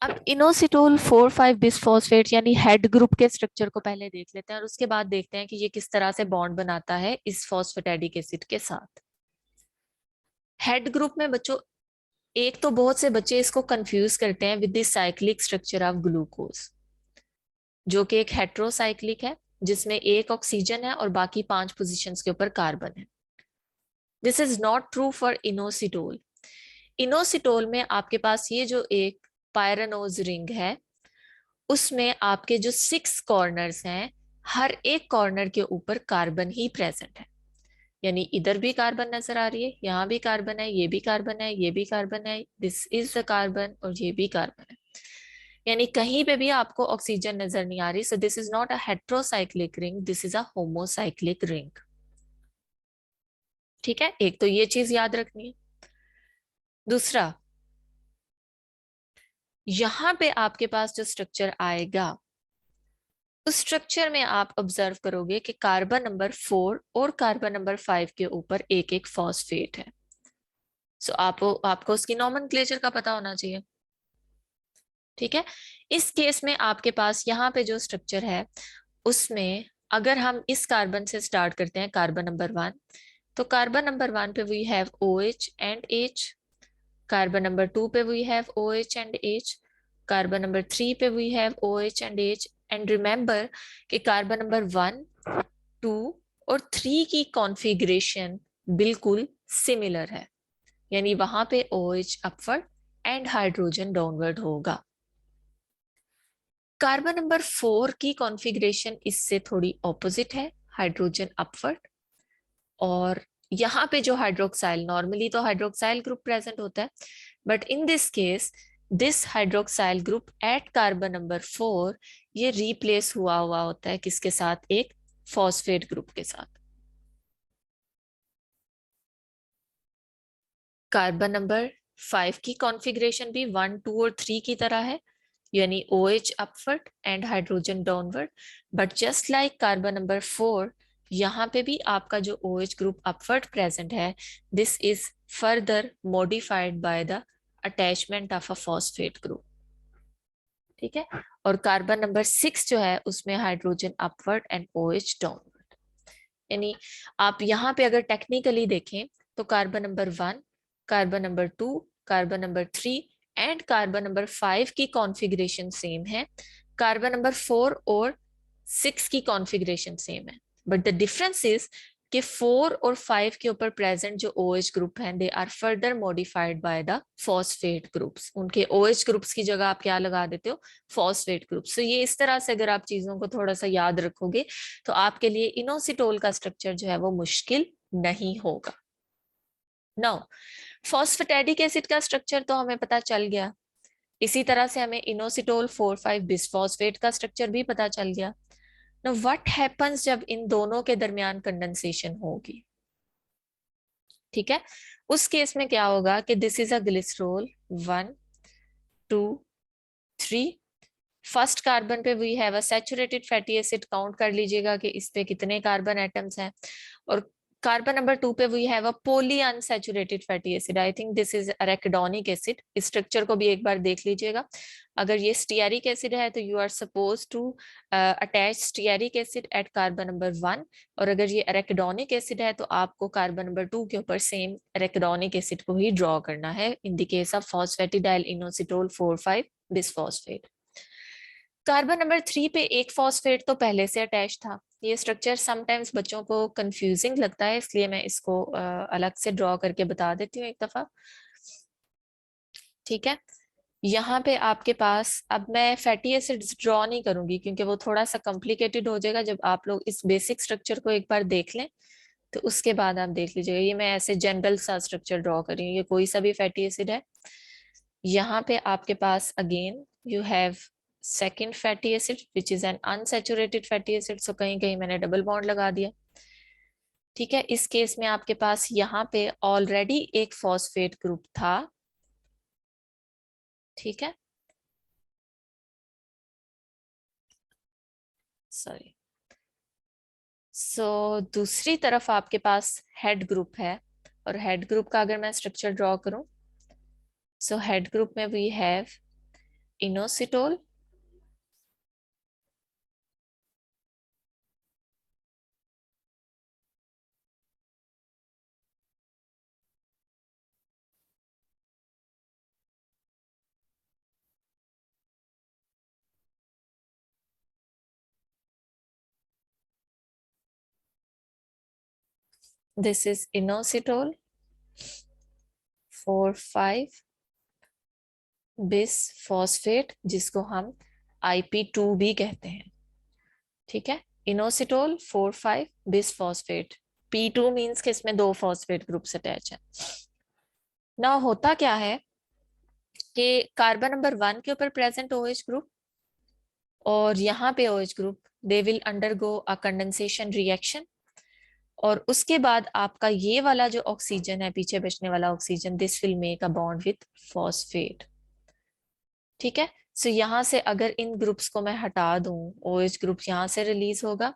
S1: अब इनोसिटोल 4,5 बिसफॉस्फेट यानी हेड ग्रुप के स्ट्रक्चर को पहले देख लेते हैं और उसके बाद देखते हैं कि ये किस तरह से बॉन्ड बनाता है इस फॉस्फेटिडिक एसिड के साथ। हेड ग्रुप में बच्चों, एक तो बहुत से बच्चे इसको कंफ्यूज करते हैं with the cyclic structure of glucose, जो कि एक हेट्रोसाइक्लिक है जिसमें एक ऑक्सीजन है और बाकी 5 पोजीशंस के ऊपर कार्बन है। This is not true for inositol. Inositol में आपके पास ये जो एक पायरानोज रिंग है, उसमें आपके जो 6 कॉर्नर्स हैं, हर एक कॉर्नर के ऊपर कार्बन ही प्रेजेंट है। यानी इधर भी कार्बन नजर आ रही है, यहाँ भी कार्बन है, ये भी कार्बन है, ये भी कार्बन है, दिस इज द कार्बन और ये भी कार्बन है। यानी कहीं पे भी आपको ऑक्सीजन नजर नहीं आ रही। सो this is not a heterocyclic ring, this is a homocyclic ring. ठीक है, एक तो ये चीज याद रखनी है। दूसरा, यहां पे आपके पास जो स्ट्रक्चर आएगा, उस स्ट्रक्चर में आप ऑब्जर्व करोगे कि कार्बन नंबर 4 और कार्बन नंबर 5 के ऊपर एक एक फॉस्फेट है। सो आपको उसकी नॉमेनक्लेचर का पता होना चाहिए। ठीक है, इस केस में आपके पास यहाँ पे जो स्ट्रक्चर है, उसमें अगर हम इस कार्बन से स्टार्ट करते हैं, कार्बन नंबर 1, तो कार्बन नंबर 1 पे we have OH and H। Carbon number 2 पे we have OH and H। Carbon number 3 पे we have OH and H। And remember कि कार्बन नंबर 1, 2 और 3 की कॉन्फ़िगरेशन बिल्कुल सिमिलर है। यानी वहां पे OH upward and hydrogen downward होगा। कार्बन नंबर 4 की कॉन्फ़िगरेशन इससे थोड़ी ऑपोजिट है, हाइड्रोजन अपवर्ड। और यहाँ पे जो हाइड्रोक्साइल, नॉर्मली तो हाइड्रोक्साइल ग्रुप प्रेजेंट होता है, but in this case this hydroxyl group at carbon number 4, ये रिप्लेस हुआ हुआ होता है किसके साथ? एक फॉस्फेट ग्रुप के साथ। कार्बन नंबर 5 की कॉन्फ़िगरेशन भी 1, 2 और 3 की तरह है, यानी OH upward and hydrogen downward. But just like carbon number 4, यहाँ पे भी आपका जो OH ग्रुप अपवर्ड प्रेजेंट है, this is further modified by the attachment of a phosphate group. ठीक है, और कार्बन नंबर 6 जो है उसमें hydrogen upward and OH downward. यानी आप यहाँ पे अगर टेक्निकली देखें तो carbon number 1, carbon number 2, carbon number 3 and carbon number 5 की कॉन्फ़िगरेशन सेम है। कार्बन नंबर 4 और 6 की कॉन्फ़िगरेशन सेम है, बट द डिफरेंस इज कि 4 और 5 के ऊपर प्रेजेंट जो OH ग्रुप हैं, they are further modified by the phosphate groups. उनके OH ग्रुप्स की जगह आप क्या लगा देते हो? Phosphate groups. तो ये इस तरह से अगर आप चीजों को थोड़ा सा याद रखोगे तो आपके लिए इनोसिटोल का स्ट्रक्चर जो है वो मुश्किल नहीं होगा। नाउ फॉस्फेटिडिक एसिड का स्ट्रक्चर तो हमें पता चल गया, इसी तरह से हमें इनोसिटोल 4,5 बिसफॉस्फेट का स्ट्रक्चर भी पता चल गया। नाउ व्हाट हैपेंस जब इन दोनों के दरमियान कंडेंसेशन होगी? ठीक है, उस केस में क्या होगा कि this is a glycerol 1, 2, 3। First carbon पे we have a saturated fatty acid, count कर लीजिएगा कि इस पे कितने कार्बन एटम्स हैं। और कार्बन नंबर 2 पे we have a poly unsaturated fatty acid, I think this is arachidonic acid. इस स्ट्रक्चर को भी एक बार देख लीजिएगा। अगर ये स्टीयरिक एसिड है तो you are suppose to attach stearic acid at carbon number 1, और अगर ये अरेकिडोनिक एसिड है तो आपको कार्बन नंबर 2 के ऊपर सेम अरेकिडोनिक एसिड को ही ड्रॉ करना है इन the case of phosphatidyl inositol 4,5 bisphosphate. Carbon number 3 पे एक फॉस्फेट तो पहले से अटैच था। ये स्ट्रक्चर समटाइम्स बच्चों को कंफ्यूजिंग लगता है, इसलिए मैं इसको अलग से ड्रॉ करके बता देती हूँ एक दफा। ठीक है, यहाँ पे आपके पास, अब मैं फैटी एसिड्स ड्रॉ नहीं करूंगी क्योंकि वो थोड़ा सा कॉम्प्लिकेटेड हो जाएगा। जब आप लोग इस बेसिक स्ट्रक्चर को एक बार देख लें तो उसके बाद आप देख लीजिएगा। ये मैं ऐसे जनरल सा स्ट्रक्चर ड्रॉ कर रही हूँ, ये कोई सा भी फैटी एसिड है। यहाँ पे आपके पास again you have second fatty acid which is an unsaturated fatty acid, so कहीं कहीं मैंने डबल बॉन्ड लगा दिया। ठीक है, इस केस में आपके पास यहाँ पे ऑलरेडी एक फॉस्फेट ग्रुप था। ठीक है, सॉरी, सो दूसरी तरफ आपके पास हेड ग्रुप है, और हेड ग्रुप का अगर मैं स्ट्रक्चर ड्रॉ करूं, सो हेड ग्रुप में we have inositol, this is inositol 4,5 bis phosphate, जिसको हम IP2 भी कहते हैं। ठीक है, inositol 4,5 bis phosphate, P2 means कि इसमें दो फॉस्फेट ग्रुप्स अटैच है। ना होता क्या है कि कार्बन नंबर 1 के ऊपर प्रेजेंट OH ग्रुप और यहाँ पे OH group, they will undergo a condensation reaction, और उसके बाद आपका ये वाला जो ऑक्सीजन है, पीछे बचने वाला oxygen, this will make a bond with phosphate. ठीक है, सो यहाँ से अगर इन ग्रुप्स को मैं हटा दूं, OH ग्रुप यहाँ से रिलीज होगा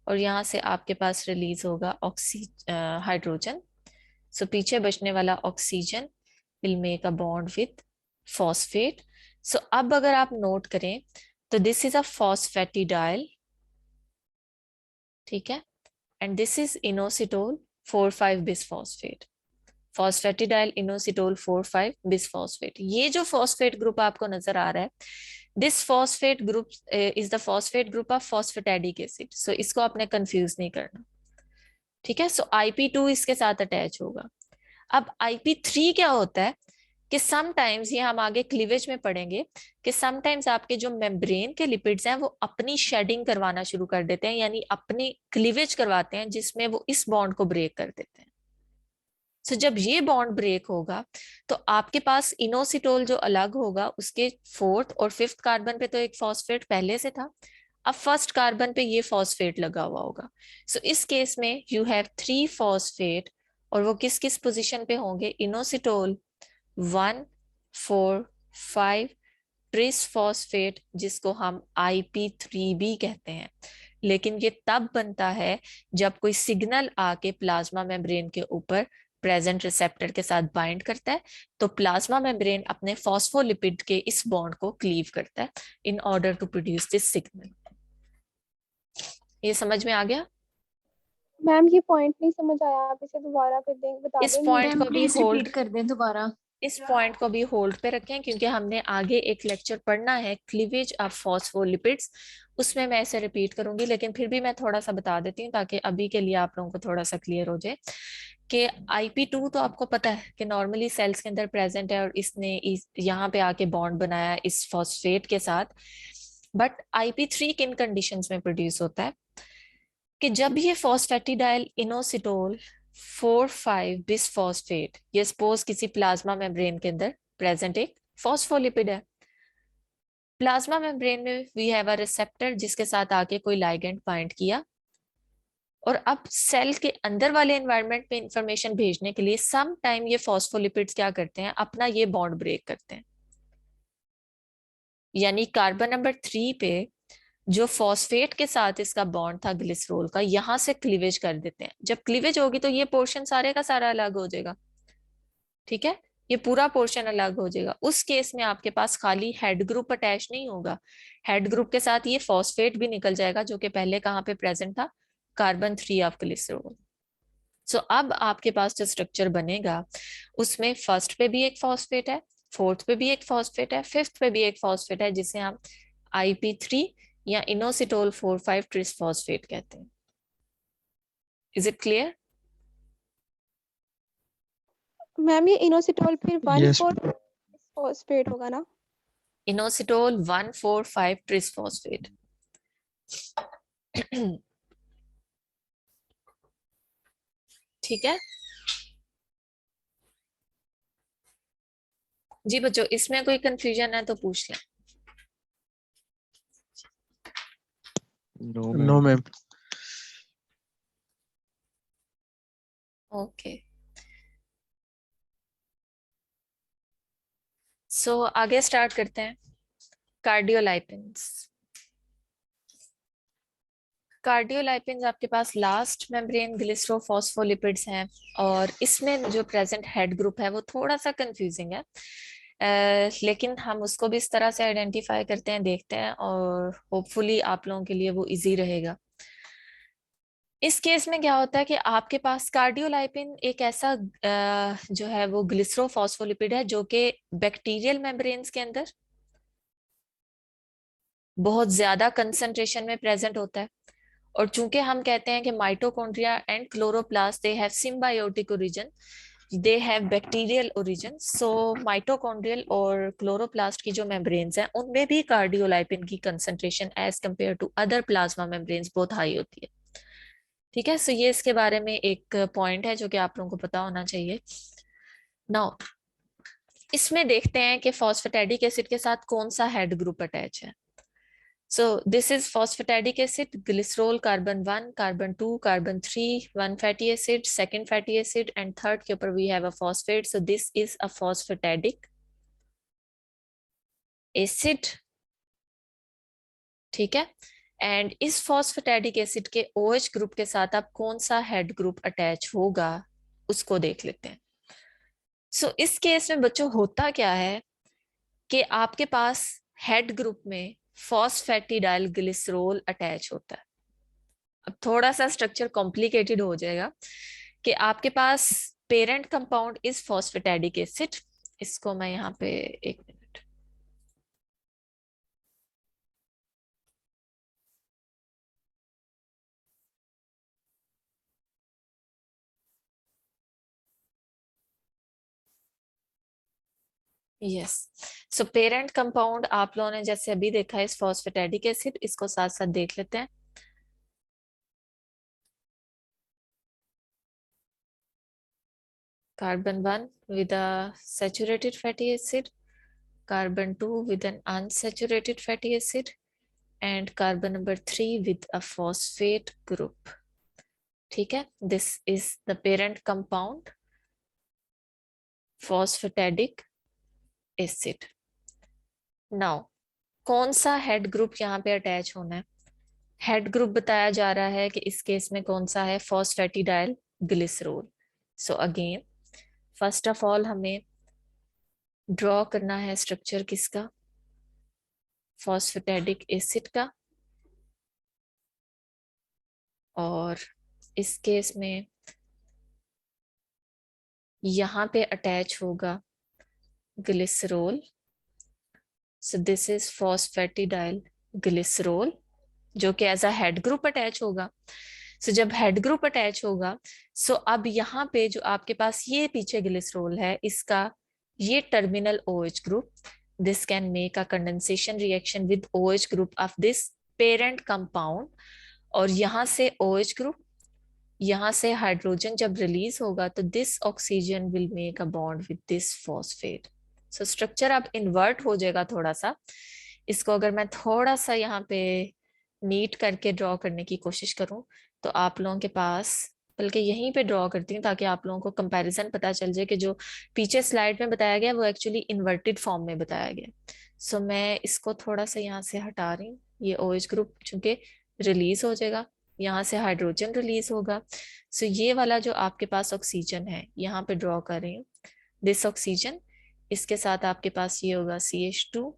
S1: और यहाँ से आपके पास रिलीज होगा हाइड्रोजन। सो पीछे बचने वाला oxygen will make a bond with phosphate. So अब अगर आप नोट करें तो दिस इज अ फॉस्फेटिडाइल। ठीक है, and this is inositol 4,5 bisphosphate, phosphatidyl inositol 4,5 bisphosphate. ये जो फॉस्फेट ग्रुप आपको नजर आ रहा है, this phosphate group is the phosphate group of phosphatidic acid, so इसको आपने कंफ्यूज नहीं करना। ठीक है, सो IP2 इसके साथ अटैच होगा। अब IP3 क्या होता है कि समटाइम्स, ये हम आगे क्लीवेज में पढ़ेंगे, कि समटाइम्स आपके जो मेम्ब्रेन के लिपिड्स हैं वो अपनी शेडिंग करवाना शुरू कर देते हैं, यानी अपनी क्लीवेज करवाते हैं, जिसमें वो इस बॉन्ड को ब्रेक कर देते हैं। सो जब ये बॉन्ड ब्रेक होगा तो आपके पास इनोसिटोल जो अलग होगा, उसके फोर्थ और फिफ्थ कार्बन पे तो एक फॉस्फेट पहले से था, अब फर्स्ट कार्बन पे ये फॉस्फेट लगा हुआ होगा। सो इस केस में यू हैव 3 फॉस्फेट, और वो किस किस पोजीशन पे होंगे, इनोसिटोल 1, 4, 5 ट्रिस फॉस्फेट, जिसको हम IP3 भी कहते हैं। लेकिन ये तब बनता है जब कोई सिग्नल आके प्लाज्मा मेम्ब्रेन के ऊपर प्रेजेंट रिसेप्टर के साथ बाइंड करता है, तो प्लाज्मा मेम्ब्रेन अपने फॉस्फोलिपिड के इस बॉन्ड को क्लीव करता है in order to produce this signal. ये समझ में आ गया?
S2: मैम ये पॉइंट नहीं समझ आया, आप इसे दोबारा कर दें, बता
S1: इस
S2: देंगी?
S1: पॉइंट
S3: मैम
S1: को भी
S3: प्लीज
S1: होल्ड
S3: रिपीट कर दें दोबारा।
S1: इस पॉइंट को भी होल्ड पे रखें, क्योंकि हमने आगे एक लेक्चर पढ़ना है क्लीवेज ऑफ फॉस्फोलिपिड्स, उसमें मैं ऐसे रिपीट करूंगी, लेकिन फिर भी मैं थोड़ा सा बता देती हूँ ताकि अभी के लिए आप लोगों को थोड़ा सा क्लियर हो जाए कि IP2 तो आपको पता है कि नॉर्मली सेल्स के अंदर प्रेजेंट है, और इसने यहाँ पे आके बॉन्ड बनाया इस फॉस्फेट के साथ। बट IP3 किन कंडीशंस में प्रोड्यूस होता है कि जब ये फॉस्फेटिडाइल इनोसिटोल 4,5 बिसफॉस्फेट, ये सपोज किसी प्लाज्मा मेम्ब्रेन के अंदर प्रेजेंट एक फॉस्फोलिपिड है, प्लाज्मा मेम्ब्रेन में वी हैव अ रिसेप्टर जिसके साथ आके कोई लाइगेंड बाइंड किया, और अब सेल के अंदर वाले एनवायरनमेंट में इंफॉर्मेशन भेजने के लिए सम टाइम ये फॉस्फोलिपिड्स क्या करते हैं, अपना ये बॉन्ड ब्रेक करते हैं। यानी कार्बन नंबर 3 पे जो फॉस्फेट के साथ इसका बॉन्ड था ग्लिसरॉल का, यहां से क्लीवेज कर देते हैं। जब क्लीवेज होगी तो ये पोर्शन सारे का सारा अलग हो जाएगा। ठीक है, ये पूरा पोर्शन अलग हो जाएगा। उस केस में आपके पास खाली हेड ग्रुप अटैच नहीं होगा, हेड ग्रुप के साथ ये फॉस्फेट भी निकल जाएगा जो कि पहले कहाँ पे प्रेजेंट था, कार्बन 3 ऑफ ग्लिसरॉल। सो अब आपके पास जो स्ट्रक्चर बनेगा उसमें फर्स्ट पे भी एक फॉस्फेट है, फोर्थ पे भी एक फॉस्फेट है, फिफ्थ पे भी एक फॉस्फेट है, जिसे हम IP3 या इनोसिटोल 4,5 ट्रिसफॉस्फेट कहते हैं। Is it clear?
S2: मैम ये इनोसिटोल फिर वन
S3: यस
S2: फोर फॉस्फेट होगा ना?
S1: इनोसिटोल 1,4,5 ट्रिसफॉस्फेट। ठीक है जी बच्चों, इसमें कोई कंफ्यूजन है तो पूछ लें।
S3: No ma'am.
S1: ओके सो आगे स्टार्ट करते हैं। कार्डियोलाइपिन्स। कार्डियोलाइपिन्स आपके पास लास्ट मेम्ब्रेन ग्लिसरोफॉस्फोलिपिड्स हैं, और इसमें जो प्रेजेंट हेड ग्रुप है वो थोड़ा सा कंफ्यूजिंग है, लेकिन हम उसको भी इस तरह से आइडेंटिफाई करते हैं, देखते हैं, और होपफुली आप लोगों के लिए वो इजी रहेगा। इस केस में क्या होता है कि आपके पास कार्डियोलाइपिन एक ऐसा जो है वो ग्लिसरोफॉस्फोलिपिड है जो कि बैक्टीरियल मेम्ब्रेन्स के अंदर बहुत ज्यादा कंसंट्रेशन में प्रेजेंट होता है। और चूंकि हम कहते हैं कि mitochondria and chloroplast they have symbiotic origin, they have bacterial origin, so mitochondrial और क्लोरोप्लास्ट की जो मेम्ब्रेन्स हैं उनमें भी कार्डियोलाइपिन की concentration as compare to other plasma membranes बहुत हाई होती है। ठीक है, सो ये इसके बारे में एक पॉइंट है जो कि आप लोगों को पता होना चाहिए। नाउ इसमें देखते हैं कि फॉस्फेटेडिक एसिड के साथ कौन सा हेड ग्रुप अटैच है। So this is phosphatidic acid, glycerol, carbon 1, carbon 2, carbon 3, one fatty acid, second fatty acid, and third के ऊपर we have a phosphate. So this is a phosphatidic acid. ठीक है, and इस phosphatidic acid के OH group के साथ अब कौन सा हेड ग्रुप अटैच होगा उसको देख लेते हैं। So इस केस में बच्चों होता क्या है कि आपके पास हेड ग्रुप में फॉस्फेटिडाइल ग्लिसरॉल अटैच होता है। अब थोड़ा सा स्ट्रक्चर कॉम्प्लिकेटेड हो जाएगा कि आपके पास parent compound is phosphatidic acid. इसको मैं यहाँ पे एक minute, yes, so parent compound आप लोगों ने जैसे अभी देखा है इस फॉस्फेटिडिक एसिड, इसको साथ साथ देख लेते हैं। Carbon 1 with a saturated fatty acid, carbon 2 with an unsaturated fatty acid, and carbon number 3 with a phosphate group. ठीक है, this is the parent compound phosphatidic acid. Now कौन सा हेड ग्रुप यहाँ पे अटैच होना है? हेड ग्रुप बताया जा रहा है कि इस केस में कौन सा है, phosphatidyl glycerol. So again first of all हमें ड्रॉ करना है स्ट्रक्चर किसका, फॉस्फेटिडिक एसिड का, और इस केस में यहाँ पे अटैच होगा glycerol. So this is phosphatidyl glycerol जो कि as a head group attach होगा। सो जब हेड ग्रुप अटैच होगा, सो अब यहाँ पे जो आपके पास ये पीछे ग्लिसरॉल है इसका ये terminal OH group, this can make a condensation reaction with OH group of this parent compound, और यहाँ से OH ग्रुप, यहाँ से हाइड्रोजन जब रिलीज होगा तो this oxygen will make a bond with this phosphate. So structure अब invert हो जाएगा थोड़ा सा। इसको अगर मैं थोड़ा सा यहाँ पे नीट करके ड्रॉ करने की कोशिश करूं तो आप लोगों के पास, बल्कि यहीं पे ड्रॉ करती हूँ ताकि आप लोगों को कंपैरिजन पता चल जाए कि जो पीछे स्लाइड में बताया गया वो एक्चुअली इन्वर्टेड फॉर्म में बताया गया। सो मैं इसको थोड़ा सा यहाँ से हटा रही हूँ, ये OH ग्रुप चूंकि रिलीज हो जाएगा, यहाँ से हाइड्रोजन रिलीज होगा। सो ये वाला जो आपके पास ऑक्सीजन है यहाँ पे ड्रॉ कर रही हूँ, दिस ऑक्सीजन, इसके साथ आपके पास ये होगा CH2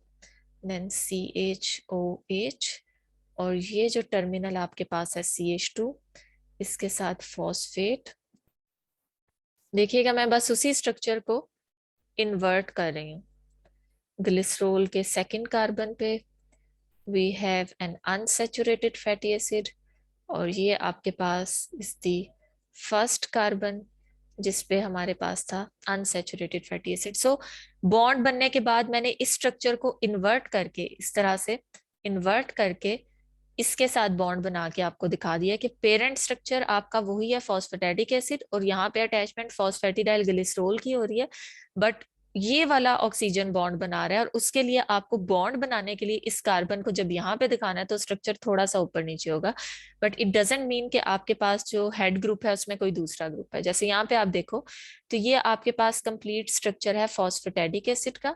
S1: देन CHOH, और ये जो टर्मिनल आपके पास है CH2 इसके साथ फॉस्फेट। देखिएगा मैं बस उसी स्ट्रक्चर को इन्वर्ट कर रही हूँ। ग्लिसरॉल के सेकंड कार्बन पे we have an unsaturated fatty acid, और ये आपके पास इज द फर्स्ट कार्बन जिसपे हमारे पास था unsaturated fatty acid. So bond बनने के बाद मैंने इस स्ट्रक्चर को इन्वर्ट करके, इस तरह से इन्वर्ट करके इसके साथ बॉन्ड बना के आपको दिखा दिया कि पेरेंट स्ट्रक्चर आपका वही है फॉस्फेटेडिक एसिड, और यहाँ पे अटैचमेंट फॉस्फेटिडाइल ग्लिसरॉल की हो रही है, बट ये वाला ऑक्सीजन बॉन्ड बना रहा है, और उसके लिए आपको बॉन्ड बनाने के लिए इस कार्बन को जब यहाँ पे दिखाना है तो स्ट्रक्चर थोड़ा सा ऊपर नीचे होगा, बट इट डजेंट मीन कि आपके पास जो हेड ग्रुप है उसमें कोई दूसरा ग्रुप है। जैसे यहाँ पे आप देखो तो ये आपके पास कंप्लीट स्ट्रक्चर है फॉस्फेटेडिक एसिड का,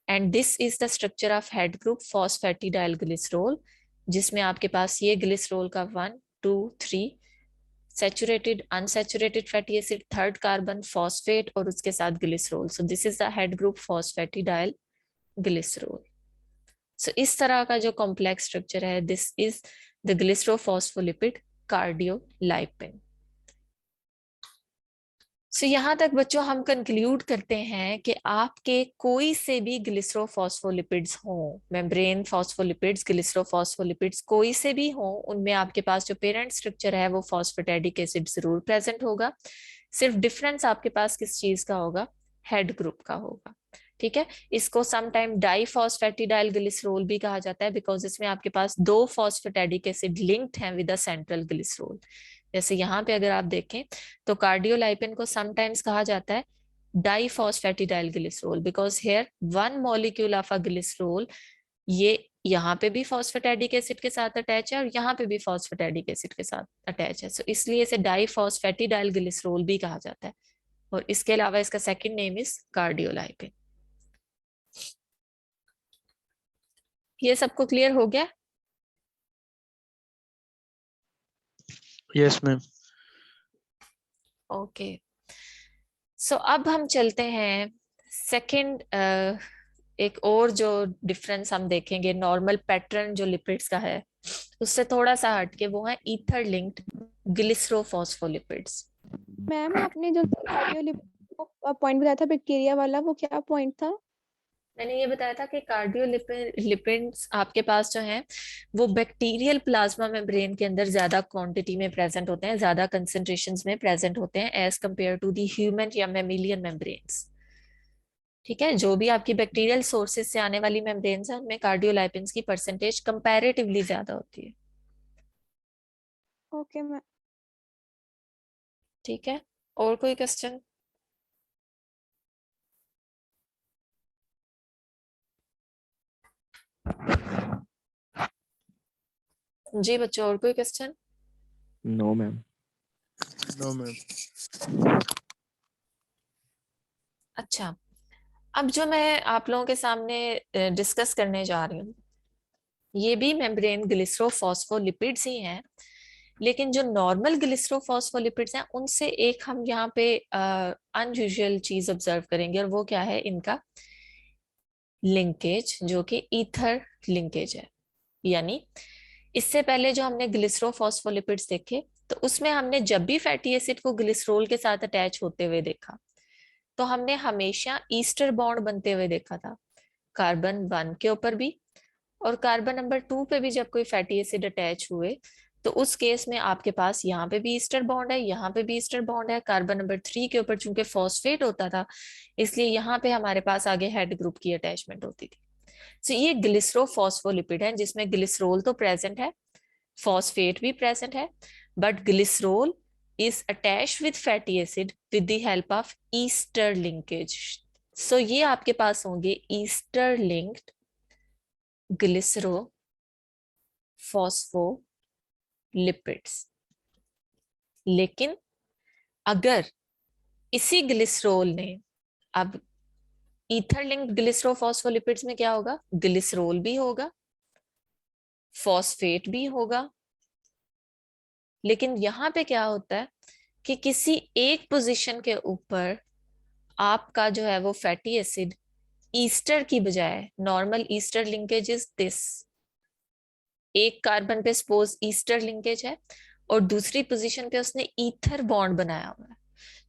S1: and this is the structure of head group phosphatidyl glycerol, जिसमें आपके पास ये ग्लिसरॉल का 1 2 3 saturated unsaturated fatty acid, third carbon phosphate और उसके साथ glycerol. So this is the head group phosphatidyl glycerol. So इस तरह का जो कॉम्प्लेक्स स्ट्रक्चर है, this is the glycerophospholipid cardiolipin. So यहाँ तक बच्चों हम कंक्लूड करते हैं कि आपके कोई से भी ग्लिसरोफॉस्फोलिपिड्स हो, मेम्ब्रेन फॉस्फोलिपिड्स, ग्लिसरोफॉस्फोलिपिड्स कोई से भी हो, उनमें आपके पास जो पेरेंट स्ट्रक्चर है वो फॉस्फेटेडिक एसिड जरूर प्रेजेंट होगा। सिर्फ डिफरेंस आपके पास किस चीज का होगा, हेड ग्रुप का होगा। ठीक है, इसको समटाइम डाईफॉस्फेटिडाइल ग्लिसरॉल भी कहा जाता है, बिकॉज इसमें आपके पास दो फॉस्फेटेडिक एसिड लिंक्ड हैं विद अ सेंट्रल ग्लिसरॉल। जैसे यहाँ पे अगर आप देखें तो कार्डियोलाइपिन को समटाइम्स कहा जाता है diphosphatidyl glycerol, because here one molecule of a glycerol ये यहाँ पे भी फॉस्फेटेडिक एसिड के साथ अटैच है और यहाँ पे भी फॉस्फेटेडिक एसिड के साथ अटैच है, सो इसलिए इसे डाईफॉस्फेटिडाइल ग्लिसरॉल भी कहा जाता है। और इसके अलावा इसका सेकंड नेम इज कार्डियोलाइपिन। ये सबको क्लियर हो गया?
S3: Yes ma'am.
S1: ओके, सो अब हम चलते हैं सेकंड, एक और जो डिफरेंस हम देखेंगे नॉर्मल पैटर्न जो लिपिड्स का है उससे थोड़ा सा हटके, वो है ईथर लिंक्ड ग्लिसरोफॉस्फोलिपिड्स।
S2: मैम आपने जो कार्डियो पॉइंट बताया था बैक्टीरिया वाला, वो क्या पॉइंट था?
S1: मैंने ये बताया था कि कार्डियोलिपिड्स आपके पास जो है वो बैक्टीरियल प्लाज्मा मेम्ब्रेन के अंदर ज्यादा क्वांटिटी में प्रेजेंट होते हैं, ज्यादा कंसेंट्रेशंस में प्रेजेंट होते हैं as compare to the human या मेमिलियन मेम्ब्रेन्स। ठीक है, जो भी आपकी बैक्टीरियल सोर्सेज से आने वाली मेम्ब्रेन्स है उनमें कार्डियोलाइपिन्स की परसेंटेज कंपैरेटिवली ज्यादा होती है।
S2: Okay ma'am.
S1: ठीक है, और कोई क्वेश्चन? जी बच्चों, और कोई question?
S3: No ma'am. No ma'am.
S1: अच्छा, अब जो मैं आप लोगों के सामने डिस्कस करने जा रही हूँ ये भी मेम्ब्रेन ग्लिसरोफॉस्फोलिपिड्स ही हैं, लेकिन जो नॉर्मल ग्लिसरोफॉस्फोलिपिड्स हैं उनसे एक हम यहाँ पे अनयूजुअल चीज ऑब्जर्व करेंगे, और वो क्या है, इनका लिंकेज जो कि ईथर लिंकेज है। यानी इससे पहले जो हमने ग्लिसरोफॉस्फोलिपिड्स देखे तो उसमें हमने जब भी फैटी एसिड को ग्लिसरॉल के साथ अटैच होते हुए देखा तो हमने हमेशा ईस्टर बॉन्ड बनते हुए देखा था, कार्बन 1 के ऊपर भी, और कार्बन नंबर 2 पे भी जब कोई फैटी एसिड अटैच हुए तो उस केस में आपके पास यहाँ पे भी ईस्टर बॉन्ड है, यहाँ पे भी ईस्टर बॉन्ड है। कार्बन नंबर 3 के ऊपर चूंकि फॉस्फेट होता था इसलिए यहाँ पे हमारे पास आगे हेड ग्रुप की अटैचमेंट होती थी। तो ये ग्लिसरोफॉस्फोलिपिड है जिसमें ग्लिसरॉल तो प्रेजेंट है, फॉस्फेट भी प्रेजेंट है, but glycerol is attached with fatty acid with the help of ester linkage. So ये आपके पास होंगे ester linked ग्लिसरोफॉस्फोलिपिड्स। लेकिन अगर इसी ग्लिसरॉल ने, अब ईथर लिंक्ड ग्लिसरोफॉस्फोलिपिड्स में क्या होगा, ग्लिसरॉल भी होगा, फॉस्फेट भी होगा, लेकिन यहाँ पे क्या होता है कि किसी एक पोजीशन के ऊपर आपका जो है वो फैटी एसिड ईस्टर की बजाय, normal Easter linkage is this, एक कार्बन पे सपोज ईस्टर लिंकेज है और दूसरी पोजीशन पे उसने ईथर बॉन्ड बनाया हुआ है।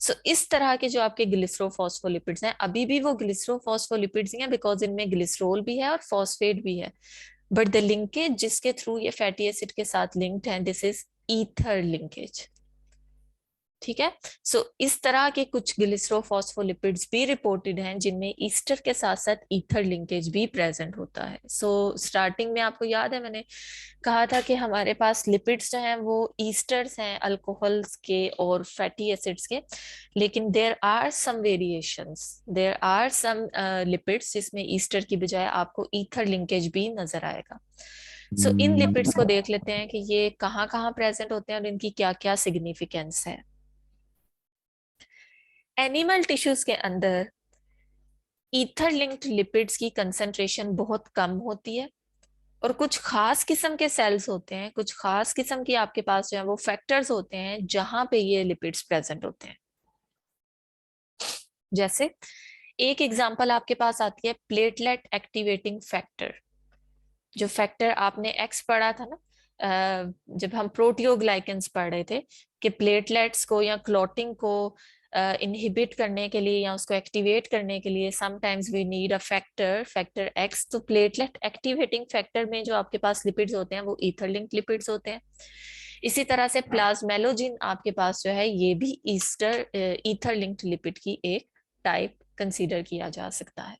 S1: सो इस तरह के जो आपके ग्लिसरोफॉस्फोलिपिड्स हैं अभी भी वो ग्लिसरोफॉस्फोलिपिड्स ही हैं बिकॉज इनमें ग्लिसरॉल भी है और फॉस्फेट भी है, बट द लिंकेज जिसके थ्रू ये फैटी एसिड के साथ लिंक्ड है, दिस इज ईथर लिंकेज। ठीक है। सो इस तरह के कुछ ग्लिसरोफॉस्फोलिपिड्स भी रिपोर्टेड हैं जिनमें ईस्टर के साथ साथ ईथर लिंकेज भी प्रेजेंट होता है। सो स्टार्टिंग में आपको याद है मैंने कहा था कि हमारे पास लिपिड्स जो हैं वो ईस्टर्स हैं अल्कोहल्स के और फैटी एसिड्स के, लेकिन there are some variations, there are some lipids जिसमें ईस्टर की बजाय आपको ईथर लिंकेज भी नजर आएगा। सो इन लिपिड्स को देख लेते हैं कि ये कहाँ कहाँ प्रेजेंट होते हैं और इनकी क्या क्या सिग्निफिकेंस है। एनिमल टिश्यूज के अंदर ईथर लिंक्ड लिपिड्स की कंसंट्रेशन बहुत कम होती है, और कुछ खास किस्म के सेल्स होते हैं, कुछ खास किस्म की आपके पास जो है वो फैक्टर्स होते हैं जहां पे ये लिपिड्स प्रेजेंट होते हैं। जैसे एक एग्जांपल आपके पास आती है प्लेटलेट एक्टिवेटिंग फैक्टर। जो फैक्टर आपने एक्स पढ़ा था ना, जब हम प्रोटियोग्लाइकेंस पढ़ रहे थे कि प्लेटलेट्स को या क्लॉटिंग को इनहिबिट करने के लिए या उसको एक्टिवेट करने के लिए sometimes we need a factor X. तो प्लेटलेट एक्टिवेटिंग फैक्टर में जो आपके पास लिपिड्स होते हैं वो ईथर लिंक्ड लिपिड्स होते हैं। इसी तरह से प्लाज्मेलोजिन आपके पास जो है ये भी ईथर लिंक्ड लिपिड की एक टाइप कंसीडर किया जा सकता है।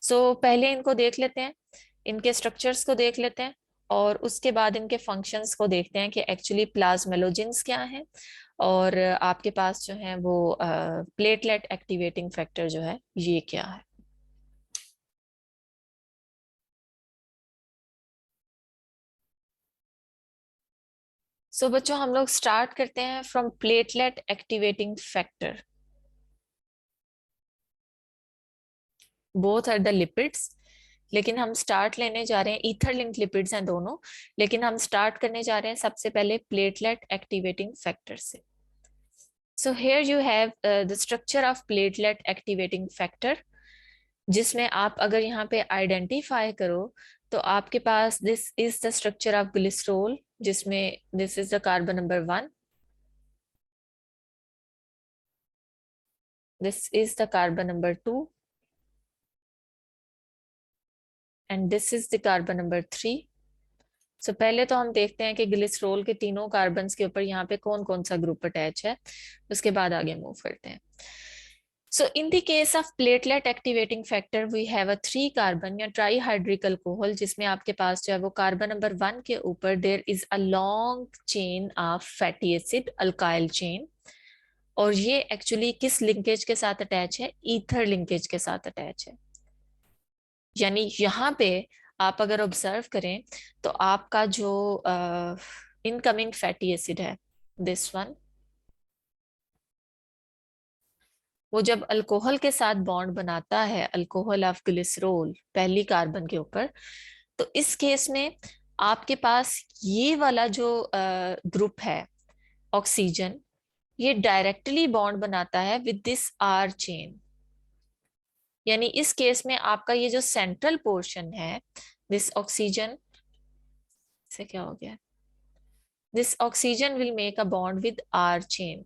S1: सो पहले इनको देख लेते हैं, इनके स्ट्रक्चर्स को देख लेते हैं, और उसके बाद इनके फंक्शंस को देखते हैं कि एक्चुअली प्लाज्मेलोजिन्स क्या हैं और आपके पास जो है वो प्लेटलेट एक्टिवेटिंग फैक्टर जो है ये क्या है। सो बच्चों हम लोग स्टार्ट करते हैं from platelet activating factor. Both are the lipids, लेकिन हम स्टार्ट लेने जा रहे हैं, ईथर लिंक्ड लिपिड्स हैं दोनों, लेकिन हम स्टार्ट करने जा रहे हैं सबसे पहले प्लेटलेट एक्टिवेटिंग फैक्टर से। So here you have the structure of platelet activating factor, जिसमें आप अगर यहाँ पे आइडेंटिफाई करो तो आपके पास this is the structure of glycerol, जिसमें this is the carbon number 1, this is the carbon number 2 and this is the carbon number 3। So पहले तो हम देखते हैं कि ग्लिसरोल के तीनों कार्बन्स के ऊपर यहाँ पे कौन कौन सा ग्रुप अटैच है, उसके बाद आगे मूव करते हैं। So in the case of platelet activating factor we have a 3 carbon या ट्राईहाइड्रिक अल्कोहल, जिसमें आपके पास जो है वो कार्बन नंबर 1 के ऊपर there is a long chain of fatty acid alkyl chain, और ये एक्चुअली किस लिंकेज के साथ अटैच है, ईथर लिंकेज के साथ अटैच है। यानी यहाँ पे आप अगर ऑब्जर्व करें तो आपका जो इनकमिंग फैटी एसिड है दिस वन, वो जब अल्कोहल के साथ बॉन्ड बनाता है, अल्कोहल ऑफ ग्लिसरोल पहली कार्बन के ऊपर, तो इस केस में आपके पास ये वाला जो ग्रुप है ऑक्सीजन, ये डायरेक्टली बॉन्ड बनाता है विद दिस आर चेन। यानी इस केस में आपका ये जो सेंट्रल पोर्शन है, दिस ऑक्सीजन से क्या हो गया, this oxygen will make a bond with R chain.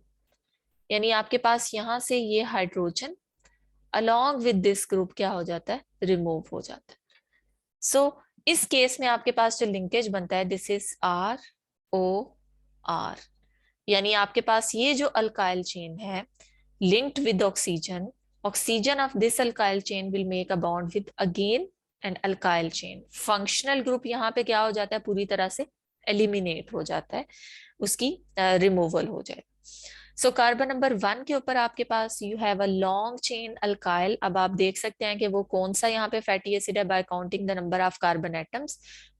S1: यानी आपके पास यहां से ये hydrogen along with this group क्या हो जाता है, रिमूव हो जाता है। सो इस केस में आपके पास जो लिंकेज बनता है this is R O R, यानी आपके पास ये जो अल्काइल चेन है linked with oxygen, oxygen of this alkyl chain will make a bond with again an alkyl chain. Functional group यहाँ पे क्या हो जाता है, पूरी तरह से एलिमिनेट हो जाता है, उसकी रिमूवल हो जाए। सो कार्बन नंबर 1 के ऊपर आपके पास you have a long chain alkyl. अब आप देख सकते हैं कि वो कौन सा यहाँ पे फैटी एसिड है bye counting the number of carbon atoms,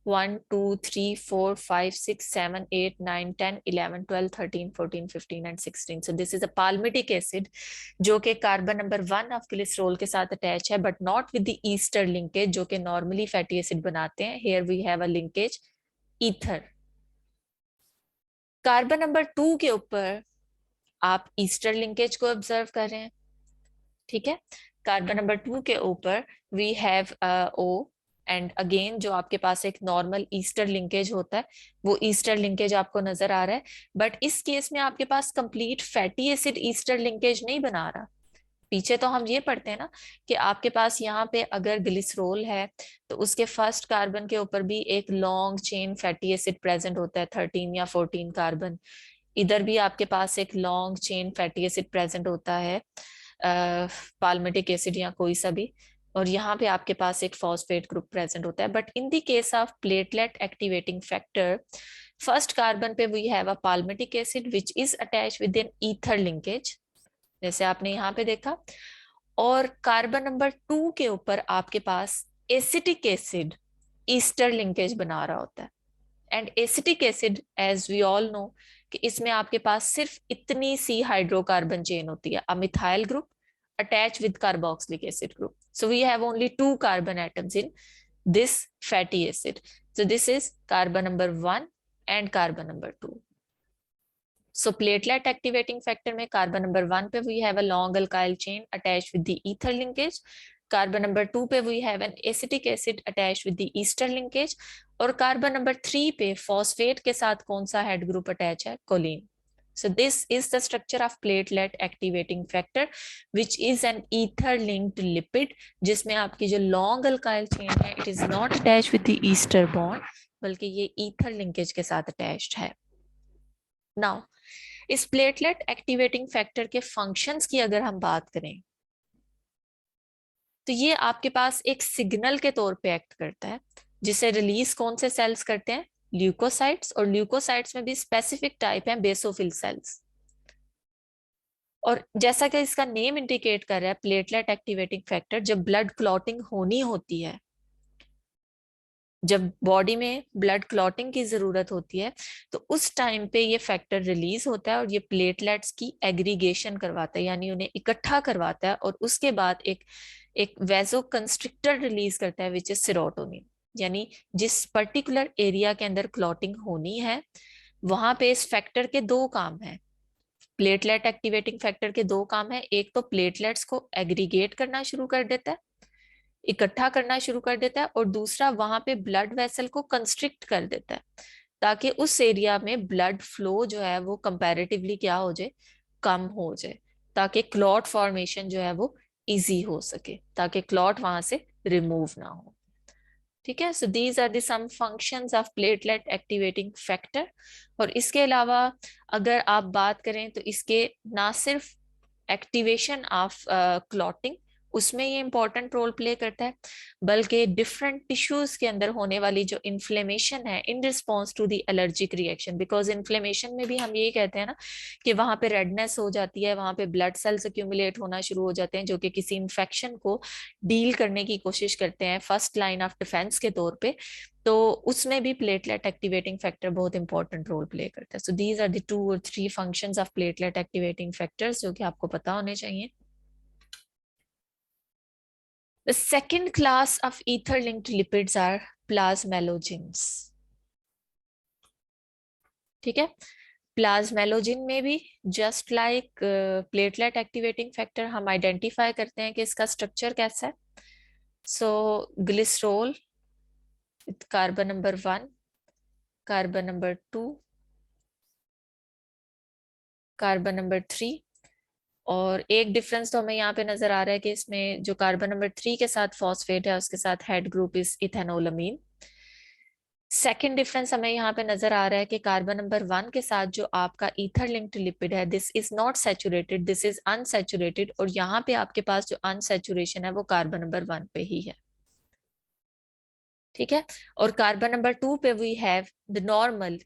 S1: 1 2 3 4 5 6 7 8 9 10 11 12 13 14 15 and 16। So this is a palmitic acid जो कि कार्बन नंबर 1 ऑफ ग्लिसरोल के साथ अटैच है, but not with the ester linkage जो कि नॉर्मली फैटी एसिड बनाते हैं। Here we have a linkage ether. Carbon number 2 के ऊपर आप ईस्टर लिंकेज को ऑब्जर्व कर रहे हैं, ठीक है। कार्बन नंबर 2 के ऊपर we have O, and again जो आपके पास एक नॉर्मल ईस्टर लिंकेज होता है वो ईस्टर लिंकेज आपको नजर आ रहा है, बट इस केस में आपके पास complete fatty acid ester linkage नहीं बना रहा, पीछे तो हम ये पढ़ते हैं ना कि आपके पास यहाँ पे अगर ग्लिसरोल है तो उसके फर्स्ट कार्बन के ऊपर भी एक long chain fatty acid present होता है, 13 या 14 कार्बन। इधर भी आपके पास एक long chain fatty acid present होता है, पाल्मिटिक एसिड या कोई सा भी, और यहाँ पे आपके पास एक फॉस्फेट ग्रुप प्रेजेंट होता है। But in the case of platelet activating factor, first carbon पे we have a palmitic acid which is attached with an ether linkage, जैसे आपने यहाँ पे देखा, और कार्बन नंबर 2 के ऊपर आपके पास एसिटिक एसिड ईस्टर लिंकेज बना रहा होता है। And acetic acid as we all know कि इसमें आपके पास सिर्फ इतनी सी हाइड्रोकार्बन चेन होती है, a methyl group attach with carboxylic acid group, so we have only 2 carbon atoms in this fatty acid, so this is carbon number 1 and carbon number 2. So platelet activating factor में carbon number 1 पे we have a long alkyl chain attached with the ether linkage, carbon number 2 पे we have an acetic acid attached with the ester linkage, और carbon number 3 पे phosphate के साथ कौन सा head group attach है, choline. So this is the structure of platelet activating factor, which is an ether linked lipid, जिसमें आपकी जो long alkyl chain है it is not attached with the ester bond, बल्कि ये ether linkage के साथ attached है. Now इस प्लेटलेट एक्टिवेटिंग फैक्टर के फंक्शंस की अगर हम बात करें तो ये आपके पास एक सिग्नल के तौर पे एक्ट करता है, जिसे रिलीज कौन से सेल्स करते हैं, ल्यूकोसाइट्स, और ल्यूकोसाइट्स में भी स्पेसिफिक टाइप है बेसोफिल सेल्स। और जैसा कि इसका नेम इंडिकेट कर रहा है, प्लेटलेट एक्टिवेटिंग फैक्टर, जब ब्लड क्लॉटिंग होनी होती है, जब बॉडी में ब्लड क्लॉटिंग की जरूरत होती है, तो उस टाइम पे ये फैक्टर रिलीज होता है और ये प्लेटलेट्स की एग्रीगेशन करवाता है, यानी उन्हें इकट्ठा करवाता है, और उसके बाद एक वैसोकंस्ट्रिक्टर रिलीज करता है विच इज सेरोटोनिन। यानी जिस पर्टिकुलर एरिया के अंदर क्लॉटिंग होनी है वहां पे इस फैक्टर के 2 काम हैं, प्लेटलेट एक्टिवेटिंग फैक्टर के 2 काम है। एक तो प्लेटलेट्स को एग्रीगेट करना शुरू कर देता है, इकट्ठा करना शुरू कर देता है, और दूसरा वहां पे ब्लड वेसल को कंस्ट्रिक्ट कर देता है, ताकि उस एरिया में ब्लड फ्लो जो है वो कंपैरेटिवली क्या हो जाए, कम हो जाए, ताकि क्लॉट फॉर्मेशन जो है वो इजी हो सके, ताकि क्लॉट वहां से रिमूव ना हो। ठीक है, so these are the some functions of platelet activating factor. और इसके अलावा अगर आप बात करें तो इसके ना सिर्फ एक्टिवेशन ऑफ क्लॉटिंग उसमें ये इंपॉर्टेंट रोल प्ले करता है, बल्कि डिफरेंट टिश्यूज के अंदर होने वाली जो इन्फ्लेमेशन है in response to the allergic reaction, because inflammation में भी हम ये कहते हैं ना कि वहां पे रेडनेस हो जाती है, वहां पे ब्लड सेल्स एक्यूमुलेट होना शुरू हो जाते हैं, जो कि किसी इन्फेक्शन को डील करने की कोशिश करते हैं फर्स्ट लाइन ऑफ डिफेंस के तौर पे, तो उसमें भी प्लेटलेट एक्टिवेटिंग फैक्टर बहुत इंपॉर्टेंट रोल प्ले करता है। So these are the 2 or 3 functions of platelet activating factors जो कि आपको पता होने चाहिए। The second class of ether-linked lipids are plasmalogens. ठीक है, प्लाज्मेलोजिन में भी just like platelet activating factor हम आइडेंटिफाई करते हैं कि इसका स्ट्रक्चर कैसा है। So glycerol, carbon number 1, carbon number 2, carbon number 3, और एक डिफरेंस तो हमें यहाँ पे नजर आ रहा है कि इसमें जो कार्बन नंबर 3 के साथ फॉस्फेट है उसके साथ head group is ethanolamine. Second difference हमें यहाँ पे नजर आ रहा है कि कार्बन नंबर 1 के साथ जो आपका ईथर लिंक्ड लिपिड है, this is not saturated, this is unsaturated, और यहाँ पे आपके पास जो अनसैचुरेशन है वो कार्बन नंबर 1 पे ही है। ठीक है, और कार्बन नंबर 2 पे we have the normal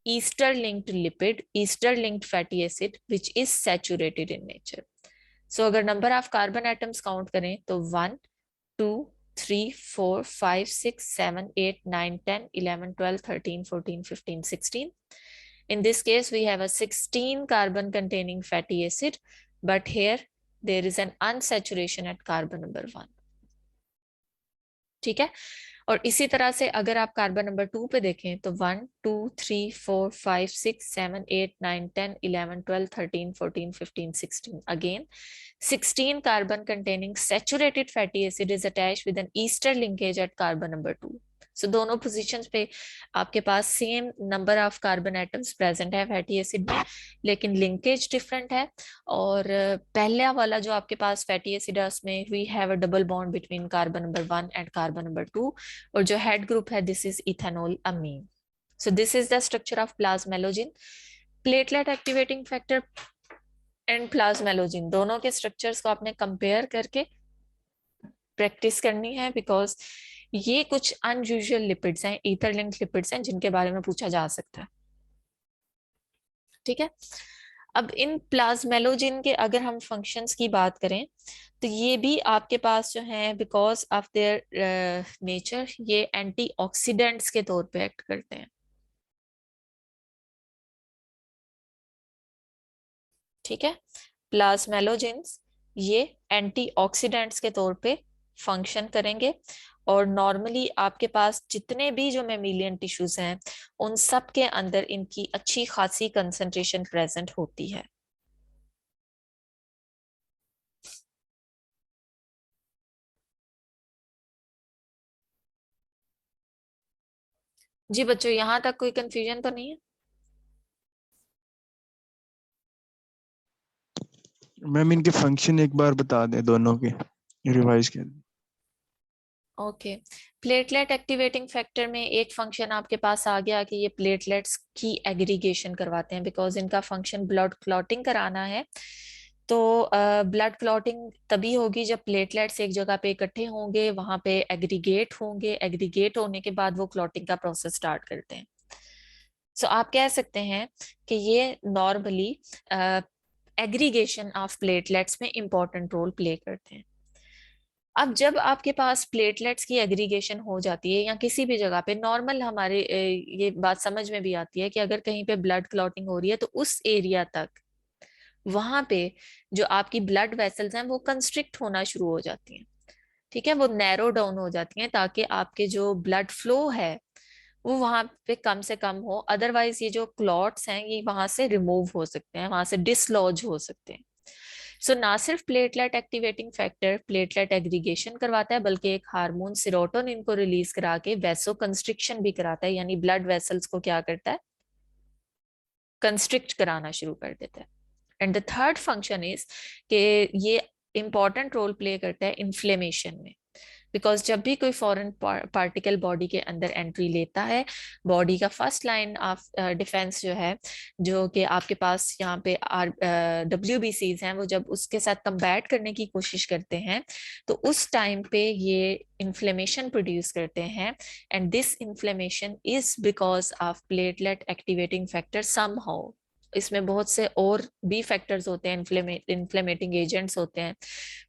S1: ester linked lipid, ester linked fatty acid which is saturated in nature. So अगर number of carbon atoms count करें तो 1 2 3 4 5 6 7 8 9 10 11 12 13 14 15 16. In this case we have a 16 carbon containing fatty acid, but here there is an unsaturation at carbon number 1. ठीक है, और इसी तरह से अगर आप कार्बन नंबर 2 पे देखें तो 1 2 3 4 5 6 7 8 9 10 11 12 13 14 15 16. Again 16 carbon containing saturated fatty acid is attached with an ester linkage at carbon number 2. सो दोनों पोजीशंस पे आपके पास same number of carbon atoms present है फैटी एसिड में, लेकिन लिंकेज डिफरेंट है। और पहला वाला जो आपके पास फैटी एसिड है उसमें we have a double bond between carbon number 1 and carbon number 2, और जो हेड ग्रुप है this is ethanolamine. So this is the structure of plasmalogen. Platelet activating factor and plasmalogen दोनों के structures को आपने compare करके practice करनी है, बिकॉज ये कुछ अनयूजुअल लिपिड्स हैं, ईथर लिंक्ड लिपिड्स हैं, जिनके बारे में पूछा जा सकता है। ठीक है, अब इन प्लाज्मेलोजिन के अगर हम फंक्शंस की बात करें तो ये भी आपके पास जो है बिकॉज ऑफ देयर नेचर ये एंटीऑक्सीडेंट्स के तौर पे एक्ट करते हैं। ठीक है, प्लाज्मेलोजिन्स ये एंटीऑक्सीडेंट्स के तौर पे फंक्शन करेंगे, और नॉर्मली आपके पास जितने भी जो मेमिलियन टिश्यूज हैं उन सब के अंदर इनकी अच्छी खासी कंसंट्रेशन प्रेजेंट होती है। जी बच्चों, यहाँ तक कोई कंफ्यूजन तो नहीं है?
S3: मैम इनके फंक्शन एक बार बता दें दोनों के, रिवाइज कर दें।
S1: ओके, प्लेटलेट एक्टिवेटिंग फैक्टर में एक फंक्शन आपके पास आ गया कि ये प्लेटलेट्स की एग्रीगेशन करवाते हैं, बिकॉज इनका फंक्शन ब्लड क्लॉटिंग कराना है। तो ब्लड क्लॉटिंग तभी होगी जब प्लेटलेट्स एक जगह पे इकट्ठे होंगे, वहां पे एग्रीगेट होंगे, एग्रीगेट होने के बाद वो क्लॉटिंग का प्रोसेस स्टार्ट करते हैं। सो आप कह सकते हैं कि ये नॉर्मली एग्रीगेशन ऑफ प्लेटलेट्स में इंपॉर्टेंट रोल प्ले करते हैं। अब जब आपके पास प्लेटलेट्स की एग्रीगेशन हो जाती है या किसी भी जगह पे नॉर्मल हमारे ये बात समझ में भी आती है कि अगर कहीं पे ब्लड क्लॉटिंग हो रही है तो उस एरिया तक वहां पे जो आपकी ब्लड वेसल्स हैं वो कंस्ट्रिक्ट होना शुरू हो जाती हैं। ठीक है, वो नैरो डाउन हो जाती हैं ताकि आपके जो ब्लड फ्लो है वो वहां पे कम से कम हो, अदरवाइज ये जो क्लॉट्स हैं ये वहां से रिमूव हो सकते हैं, वहां से डिसलॉज हो सकते हैं। सो ना सिर्फ platelet activating factor platelet aggregation करवाता है, बल्कि एक हार्मोन सिरोटोनिन को रिलीज करा के वेसो कंस्ट्रिक्शन भी कराता है, यानी ब्लड वेसल्स को क्या करता है, कंस्ट्रिक्ट कराना शुरू कर देता है। And the third function is कि ये इंपॉर्टेंट रोल प्ले करता है इन्फ्लेमेशन में, बिकॉज जब भी कोई फॉरेन पार्टिकल बॉडी के अंदर एंट्री लेता है, बॉडी का फर्स्ट लाइन ऑफ डिफेंस जो है, जो कि आपके पास यहाँ पे WBCs हैं, वो जब उसके साथ कंबैट करने की कोशिश करते हैं तो उस टाइम पे ये इन्फ्लेमेशन प्रोड्यूस करते हैं। And this inflammation is because of platelet activating factor somehow. इसमें बहुत से और भी फैक्टर्स होते हैं, इन्फ्लेमेटिंग एजेंट्स होते हैं,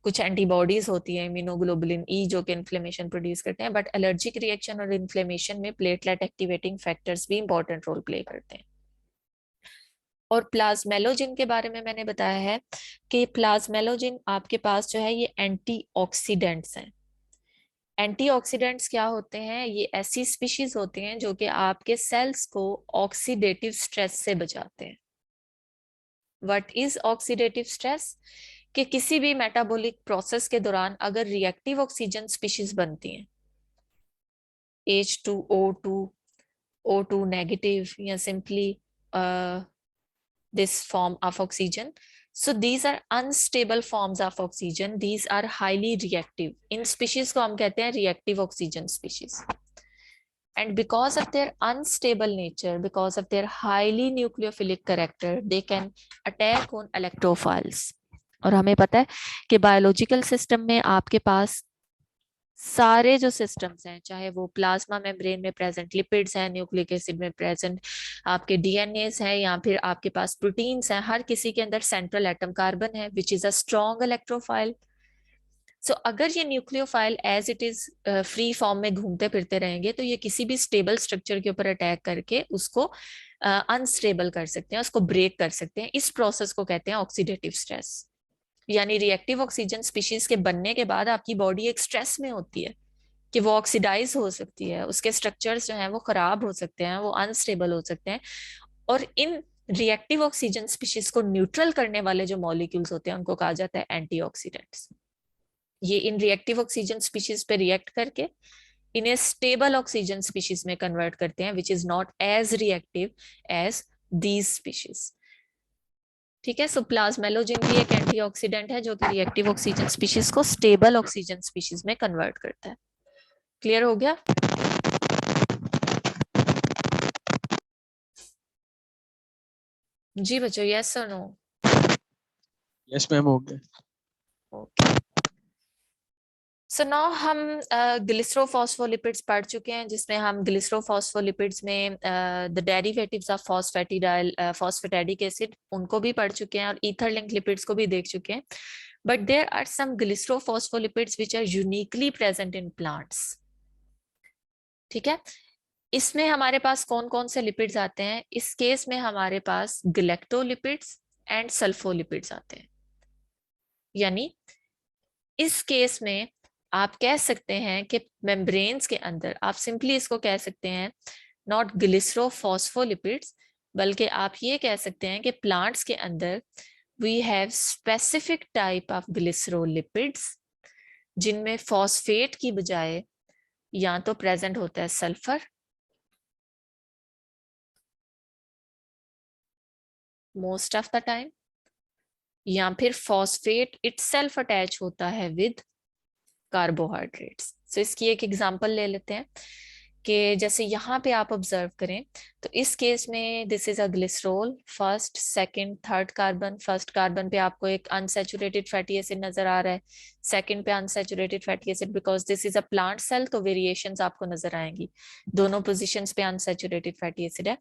S1: कुछ एंटीबॉडीज होती है इम्यूनोग्लोबुलिन ई जो कि इन्फ्लेमेशन प्रोड्यूस करते हैं, बट एलर्जिक रिएक्शन और इन्फ्लेमेशन में प्लेटलेट एक्टिवेटिंग फैक्टर्स भी इंपॉर्टेंट रोल प्ले करते हैं। और प्लाज्मेलोजिन के बारे में मैंने बताया है कि प्लाज्मेलोजिन आपके पास जो है ये एंटीऑक्सीडेंट्स हैं। एंटीऑक्सीडेंट्स क्या होते हैं? ये ऐसी स्पीशीज होते हैं जो कि आपके सेल्स को ऑक्सीडेटिव स्ट्रेस से बचाते हैं। What is oxidative stress? कि किसी भी मेटाबॉलिक प्रोसेस के दौरान अगर रिएक्टिव ऑक्सीजन स्पीशीज बनती हैं, H2O2, O2 नेगेटिव या simply this form of oxygen, so these are unstable forms of oxygen, these are highly reactive, in species को हम कहते हैं reactive oxygen species, and because of their unstable nature, because of their highly nucleophilic character, they can attack on electrophiles। और हमें पता है कि biological system में आपके पास सारे जो सिस्टम्स हैं, चाहे वो प्लाज्मा मेम्ब्रेन में प्रेजेंट लिपिड्स हैं, न्यूक्लिक एसिड में प्रेजेंट आपके डीएनए हैं, या फिर आपके पास प्रोटीन्स हैं, हर किसी के अंदर सेंट्रल एटम कार्बन है which is a strong electrophile. So अगर ये nucleophile as it is free form में घूमते फिरते रहेंगे तो ये किसी भी स्टेबल स्ट्रक्चर के ऊपर अटैक करके उसको अनस्टेबल कर सकते हैं, उसको ब्रेक कर सकते हैं। इस प्रोसेस को कहते हैं ऑक्सीडेटिव स्ट्रेस। यानी रिएक्टिव ऑक्सीजन स्पीशीज के बनने के बाद आपकी बॉडी एक स्ट्रेस में होती है कि वो ऑक्सीडाइज हो सकती है, उसके स्ट्रक्चर्स जो हैं वो खराब हो सकते हैं, वो अनस्टेबल हो सकते हैं। और इन रिएक्टिव ऑक्सीजन स्पीशीज को न्यूट्रल करने वाले जो मॉलिक्यूल्स होते हैं उनको कहा जाता है एंटीऑक्सीडेंट्स। ये इन रिएक्टिव ऑक्सीजन स्पीशीज पे रिएक्ट करके इन्हें स्टेबल ऑक्सीजन स्पीशीज में कन्वर्ट करते हैं, which is not as reactive as these species. ठीक है, सो प्लाज्मेलोजिन भी एक एंटीऑक्सीडेंट है जो कि रिएक्टिव ऑक्सीजन स्पीशीज को स्टेबल ऑक्सीजन स्पीशीज में कन्वर्ट करता है। क्लियर हो गया? जी बच्चों, यस और नो?
S3: यस मैम, हो गया।
S1: ओके, सो नाउ हम ग्लिसरोफॉस्फोलिपिड्स पढ़ चुके हैं, जिसमें हम ग्लिसरोफॉस्फोलिपिड्स में the derivatives of phosphatidic acid उनको भी पढ़ चुके हैं और ईथर लिंक लिपिड्स को भी देख चुके हैं। But there are some glycerophospholipids which are uniquely present in plants. ठीक है, इसमें हमारे पास कौन कौन से लिपिड्स आते हैं? इस केस में हमारे पास गलेक्टोलिपिड्स एंड सल्फोलिपिड्स आते हैं। यानी इस केस में आप कह सकते हैं कि मेम्ब्रेन्स के अंदर, आप सिंपली इसको कह सकते हैं नॉट ग्लिसरोफॉस्फोलिपिड्स, बल्कि आप ये कह सकते हैं कि प्लांट्स के अंदर we have specific type of glycerolipids, जिनमें फॉस्फेट की बजाय या तो प्रेजेंट होता है sulphur, most of the time, या फिर फॉस्फेट इटसेल्फ अटैच होता है विद कार्बोहाइड्रेट्स। सो इसकी एक एग्जांपल ले लेते हैं कि जैसे यहाँ पे आप ऑब्जर्व करें तो इस केस में this is a glycerol, first second third carbon. First carbon पे आपको एक अनसैचुरेटेड फैटी एसिड नजर आ रहा है, सेकंड पे unsaturated fatty acid, because this is a plant cell तो वेरिएशंस आपको नजर आएंगी, दोनों पोजीशंस पे अनसैचुरेटेड फैटी एसिड है।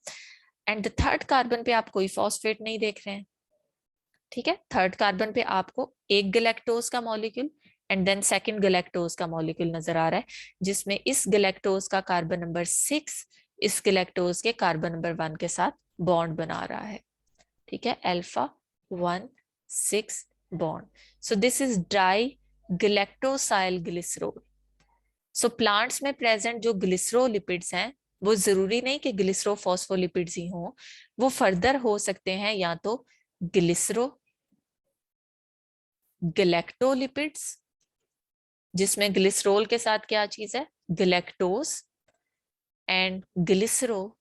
S1: एंड द थर्ड कार्बन पे आप कोई फॉस्फेट नहीं देख रहे हैं। ठीक है, थर्ड कार्बन पे आपको एक गैलेक्टोज का molecule and then second galactose का मॉलिक्यूल नजर आ रहा है, जिसमें इस गैलेक्टोज का कार्बन नंबर 6 इस गैलेक्टोज के कार्बन नंबर 1 के साथ बॉन्ड बना रहा है। ठीक है, alpha 1 6 bond. So this is digalactosyl glycerol. So plants में प्रेजेंट जो ग्लिसरोलिपिड्स हैं वो जरूरी नहीं कि ग्लिसरोफॉस्फोलिपिड्स ही हों, वो फर्दर हो सकते हैं या तो ग्लिसरो गैलेक्टोलिपिड्स, जिसमें ग्लिसरॉल के साथ क्या चीज है, गैलेक्टोज, एंड ग्लिसरो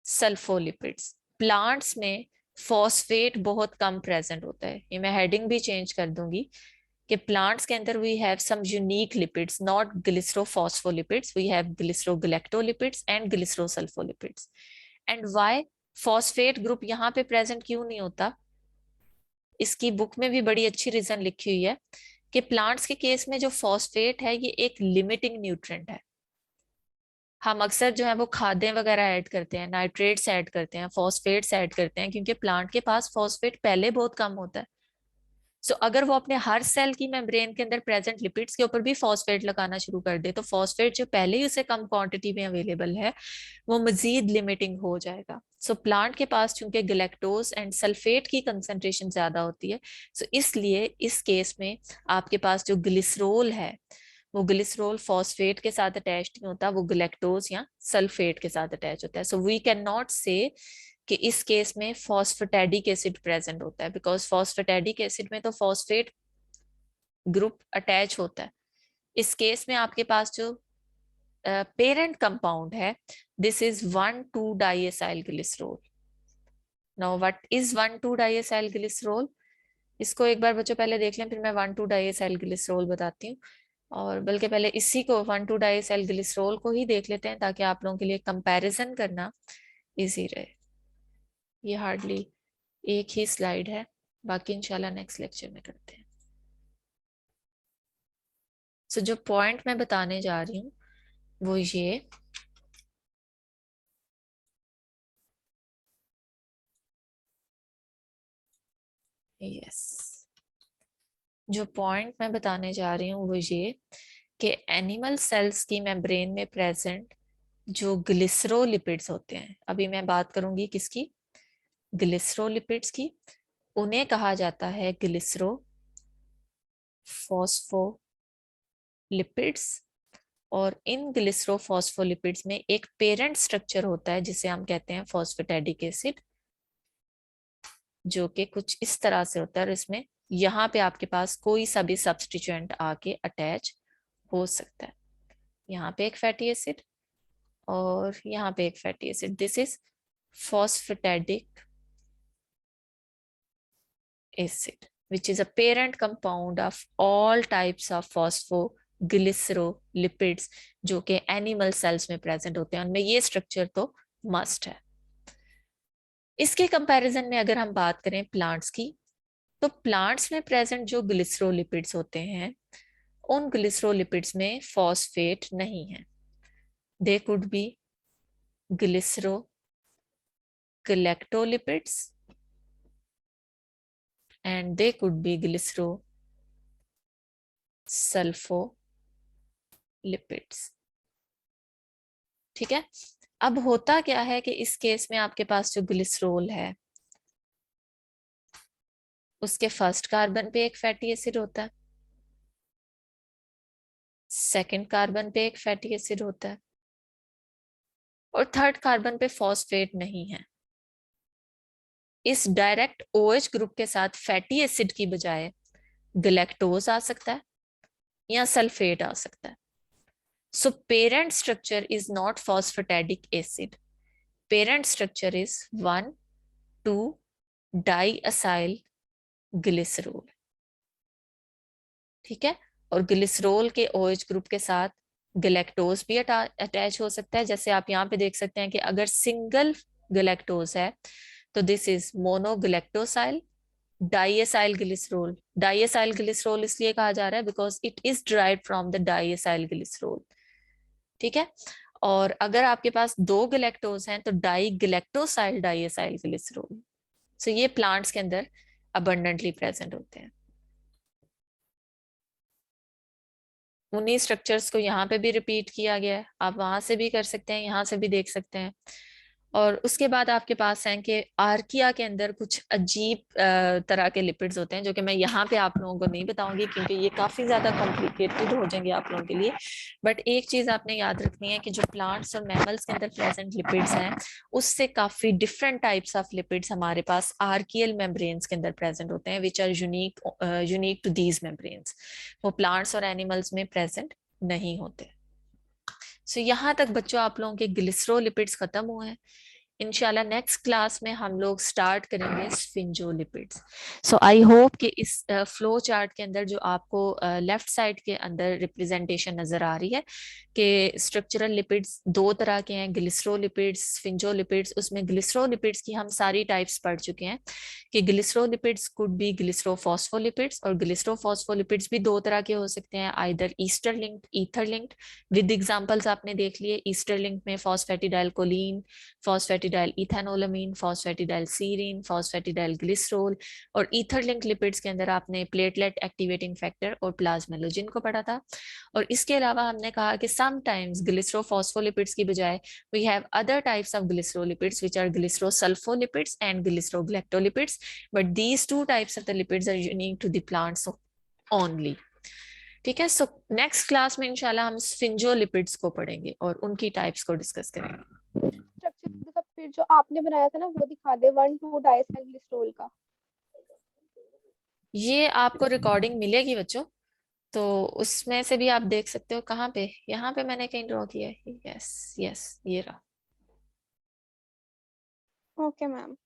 S1: सल्फोलिपिड्स। प्लांट्स में फॉस्फेट बहुत कम प्रेजेंट होता है, ये मैं हेडिंग भी चेंज कर दूंगी कि प्लांट्स के अंदर we have some unique lipids, not glycerophospholipids, we have glycerogalactolipids and glycerosulfolipids. And why phosphate group यहाँ पे प्रेजेंट क्यों नहीं होता? इसकी बुक में भी बड़ी अच्छी रीजन लिखी हुई है कि प्लांट्स के केस में जो फॉस्फेट है ये एक लिमिटिंग न्यूट्रिएंट है। हम अक्सर जो है वो खादें वगैरह ऐड करते हैं, नाइट्रेट्स ऐड करते हैं, फॉस्फेट्स ऐड करते हैं, क्योंकि प्लांट के पास फॉस्फेट पहले बहुत कम होता है। सो अगर वो अपने हर सेल की मेम्ब्रेन के अंदर प्रेजेंट लिपिड्स के ऊपर भी फॉस्फेट लगाना शुरू कर दे तो फॉस्फेट जो पहले ही उसे कम क्वांटिटी में अवेलेबल है वो मजीद लिमिटिंग हो जाएगा। सो प्लांट के पास चूंकि गैलेक्टोज एंड सल्फेट की कंसंट्रेशन ज्यादा होती है, सो इसलिए इस केस में आपके पास जो ग्लिसरॉल है वो ग्लिसरॉल फॉस्फेट के साथ अटैच नहीं होता, वो गैलेक्टोज या सल्फेट के साथ अटैच होता है। सो वी कैन नॉट से कि इस केस में फॉस्फेटिडिक एसिड प्रेजेंट होता है, बिकॉज फॉस्फेटिडिक एसिड में तो फॉस्फेट ग्रुप अटैच होता है। इस केस में आपके पास जो पेरेंट कंपाउंड है this is one two diacyl glycerol. Now what is one two diacyl glycerol? इसको एक बार बच्चों पहले देख लें, फिर मैं 1,2-डाइएसाइल ग्लिसरॉल बताती हूँ। और बल्कि पहले इसी को 1,2-डाइएसाइल ग्लिसरॉल को ही देख लेते हैं ताकि आप लोगों के लिए कंपैरिजन करना इजी रहे। ये हार्डली एक ही स्लाइड है, बाकी इंशाल्लाह नेक्स्ट लेक्चर में करते हैं। सो जो पॉइंट मैं बताने जा रही हूँ वो ये यस जो पॉइंट मैं बताने जा रही हूँ वो ये कि एनिमल सेल्स की मेम्ब्रेन में प्रेजेंट जो ग्लिसरोलिपिड्स होते हैं, अभी मैं बात करूंगी किसकी, ग्लिसरोलिपिड्स की, उन्हें कहा जाता है ग्लिसरो फॉस्फोलिपिड्स। और इन ग्लिसरोफॉस्फोलिपिड्स में एक पेरेंट स्ट्रक्चर होता है जिसे हम कहते हैं फॉस्फेटिडिक एसिड, जो कि कुछ इस तरह से होता है और इसमें यहाँ पे आपके पास कोई सा भी सब्स्टिट्यूएंट आके अटैच हो सकता है। यहाँ पे एक फैटी एसिड और यहाँ पे एक fatty acid. This is phosphatidyllic acid which is a parent compound of all types of phosphoglycerolipids जो कि एनिमल सेल्स में प्रेजेंट होते हैं. उनमें ये स्ट्रक्चर तो मस्ट है. इसके कंपैरिजन में अगर हम बात करें प्लांट्स की, तो प्लांट्स में प्रेजेंट जो ग्लिसरोलिपिड्स होते हैं उन ग्लिसरोलिपिड्स में फॉस्फेट नहीं है. They could be glyceroglycolipids and they could be glycerosulfolipids. ठीक है. अब होता क्या है कि इस केस में आपके पास जो ग्लिसरॉल है उसके फर्स्ट कार्बन पे एक फैटी एसिड होता है, सेकंड कार्बन पे एक फैटी एसिड होता है और थर्ड कार्बन पे फॉस्फेट नहीं है. इस डायरेक्ट OH ग्रुप के साथ फैटी एसिड की बजाय गैलेक्टोज आ सकता है या सल्फेट आ सकता है. So parent structure is not phosphatidic acid. Parent structure is one two diacyl glycerol. ठीक है. और ग्लिसरॉल के OH ग्रुप के साथ गैलेक्टोज भी अटैच हो सकता है. जैसे आप यहाँ पे देख सकते हैं कि अगर सिंगल गैलेक्टोज है तो this is monogalactosyl diacyl glycerol. Diacyl glycerol इसलिए कहा जा रहा है because it is derived from the diacyl glycerol. ठीक है. और अगर आपके पास दो गैलेक्टोज हैं तो डाईगैलेक्टोसाइल डाईएसाइल ग्लिसरॉल. सो ये प्लांट्स के अंदर अबंडेंटली प्रेजेंट होते हैं. उन्हीं स्ट्रक्चर्स को यहाँ पे भी रिपीट किया गया है. आप वहां से भी कर सकते हैं, यहाँ से भी देख सकते हैं. और उसके बाद आपके पास है कि आर्किया के अंदर कुछ अजीब तरह के लिपिड्स होते हैं जो कि मैं यहाँ पे आप लोगों को नहीं बताऊंगी क्योंकि ये काफी ज्यादा कॉम्प्लिकेटेड हो जाएंगे आप लोगों के लिए. बट एक चीज आपने याद रखनी है कि जो प्लांट्स और मैमल्स के अंदर प्रेजेंट लिपिड्स हैं उससे काफी डिफरेंट टाइप्स ऑफ लिपिड्स हमारे पास आर्कियल मेम्ब्रेन्स के अंदर प्रेजेंट होते हैं which are unique to these membranes. वो प्लांट्स और एनिमल्स में प्रेजेंट नहीं होते. सो यहाँ तक बच्चों आप लोगों के ग्लिसरोलिपिड्स खत्म हुए हैं. इंशाल्लाह नेक्स्ट क्लास में हम लोग स्टार्ट करेंगे स्फिंजोलिपिड्स. सो आई होप कि इस फ्लो चार्ट के अंदर जो आपको लेफ्ट साइड के अंदर रिप्रेजेंटेशन नजर आ रही है कि स्ट्रक्चरल लिपिड्स दो तरह के हैं, ग्लिसरोलिपिड्स स्फिंजोलिपिड्स. उसमें ग्लिसरोलिपिड्स की हम सारी टाइप्स पढ़ चुके हैं कि ग्लिसरोलिपिड्स कुड बी ग्लिसरोफॉस्फोलिपिड्स और ग्लिसरोफॉस्फोलिपिड्स भी दो तरह के हो सकते हैं, either ester linked ether linked. With examples आपने देख लिए. ईस्टर लिंक में phosphatidyl choline, phosphatidyl ethanolamine, phosphatidyl serine, phosphatidyl glycerol. और ईथर लिंक लिपिड्स के अंदर आपने प्लेटलेट एक्टिवेटिंग फैक्टर और प्लाज्मेलोजिन को पढ़ा था. और इसके अलावा हमने कहा कि समटाइम्स ग्लिसरोफॉस्फोलिपिड्स की बजाय we have other types of glycerolipids which are glycerosulfolipids and glycerogalactolipids. But these two types of the lipids are unique to the plants only. ठीक है. सो नेक्स्ट क्लास में इंशाल्लाह हम स्फिंजोलिपिड्स को पढ़ेंगे और उनकी टाइप्स को डिस्कस करेंगे.
S2: स्ट्रक्चर का फिर जो आपने बनाया था ना वो दिखा दे 1,2-डाईएसाइल ग्लिसरॉल का.
S1: ये आपको रिकॉर्डिंग मिलेगी बच्चों, तो उसमें से भी आप देख सकते हो. कहाँ पे? यहाँ पे मैंने कहीं ड्रॉ किया है. यस यस ये रहा.
S2: Okay ma'am.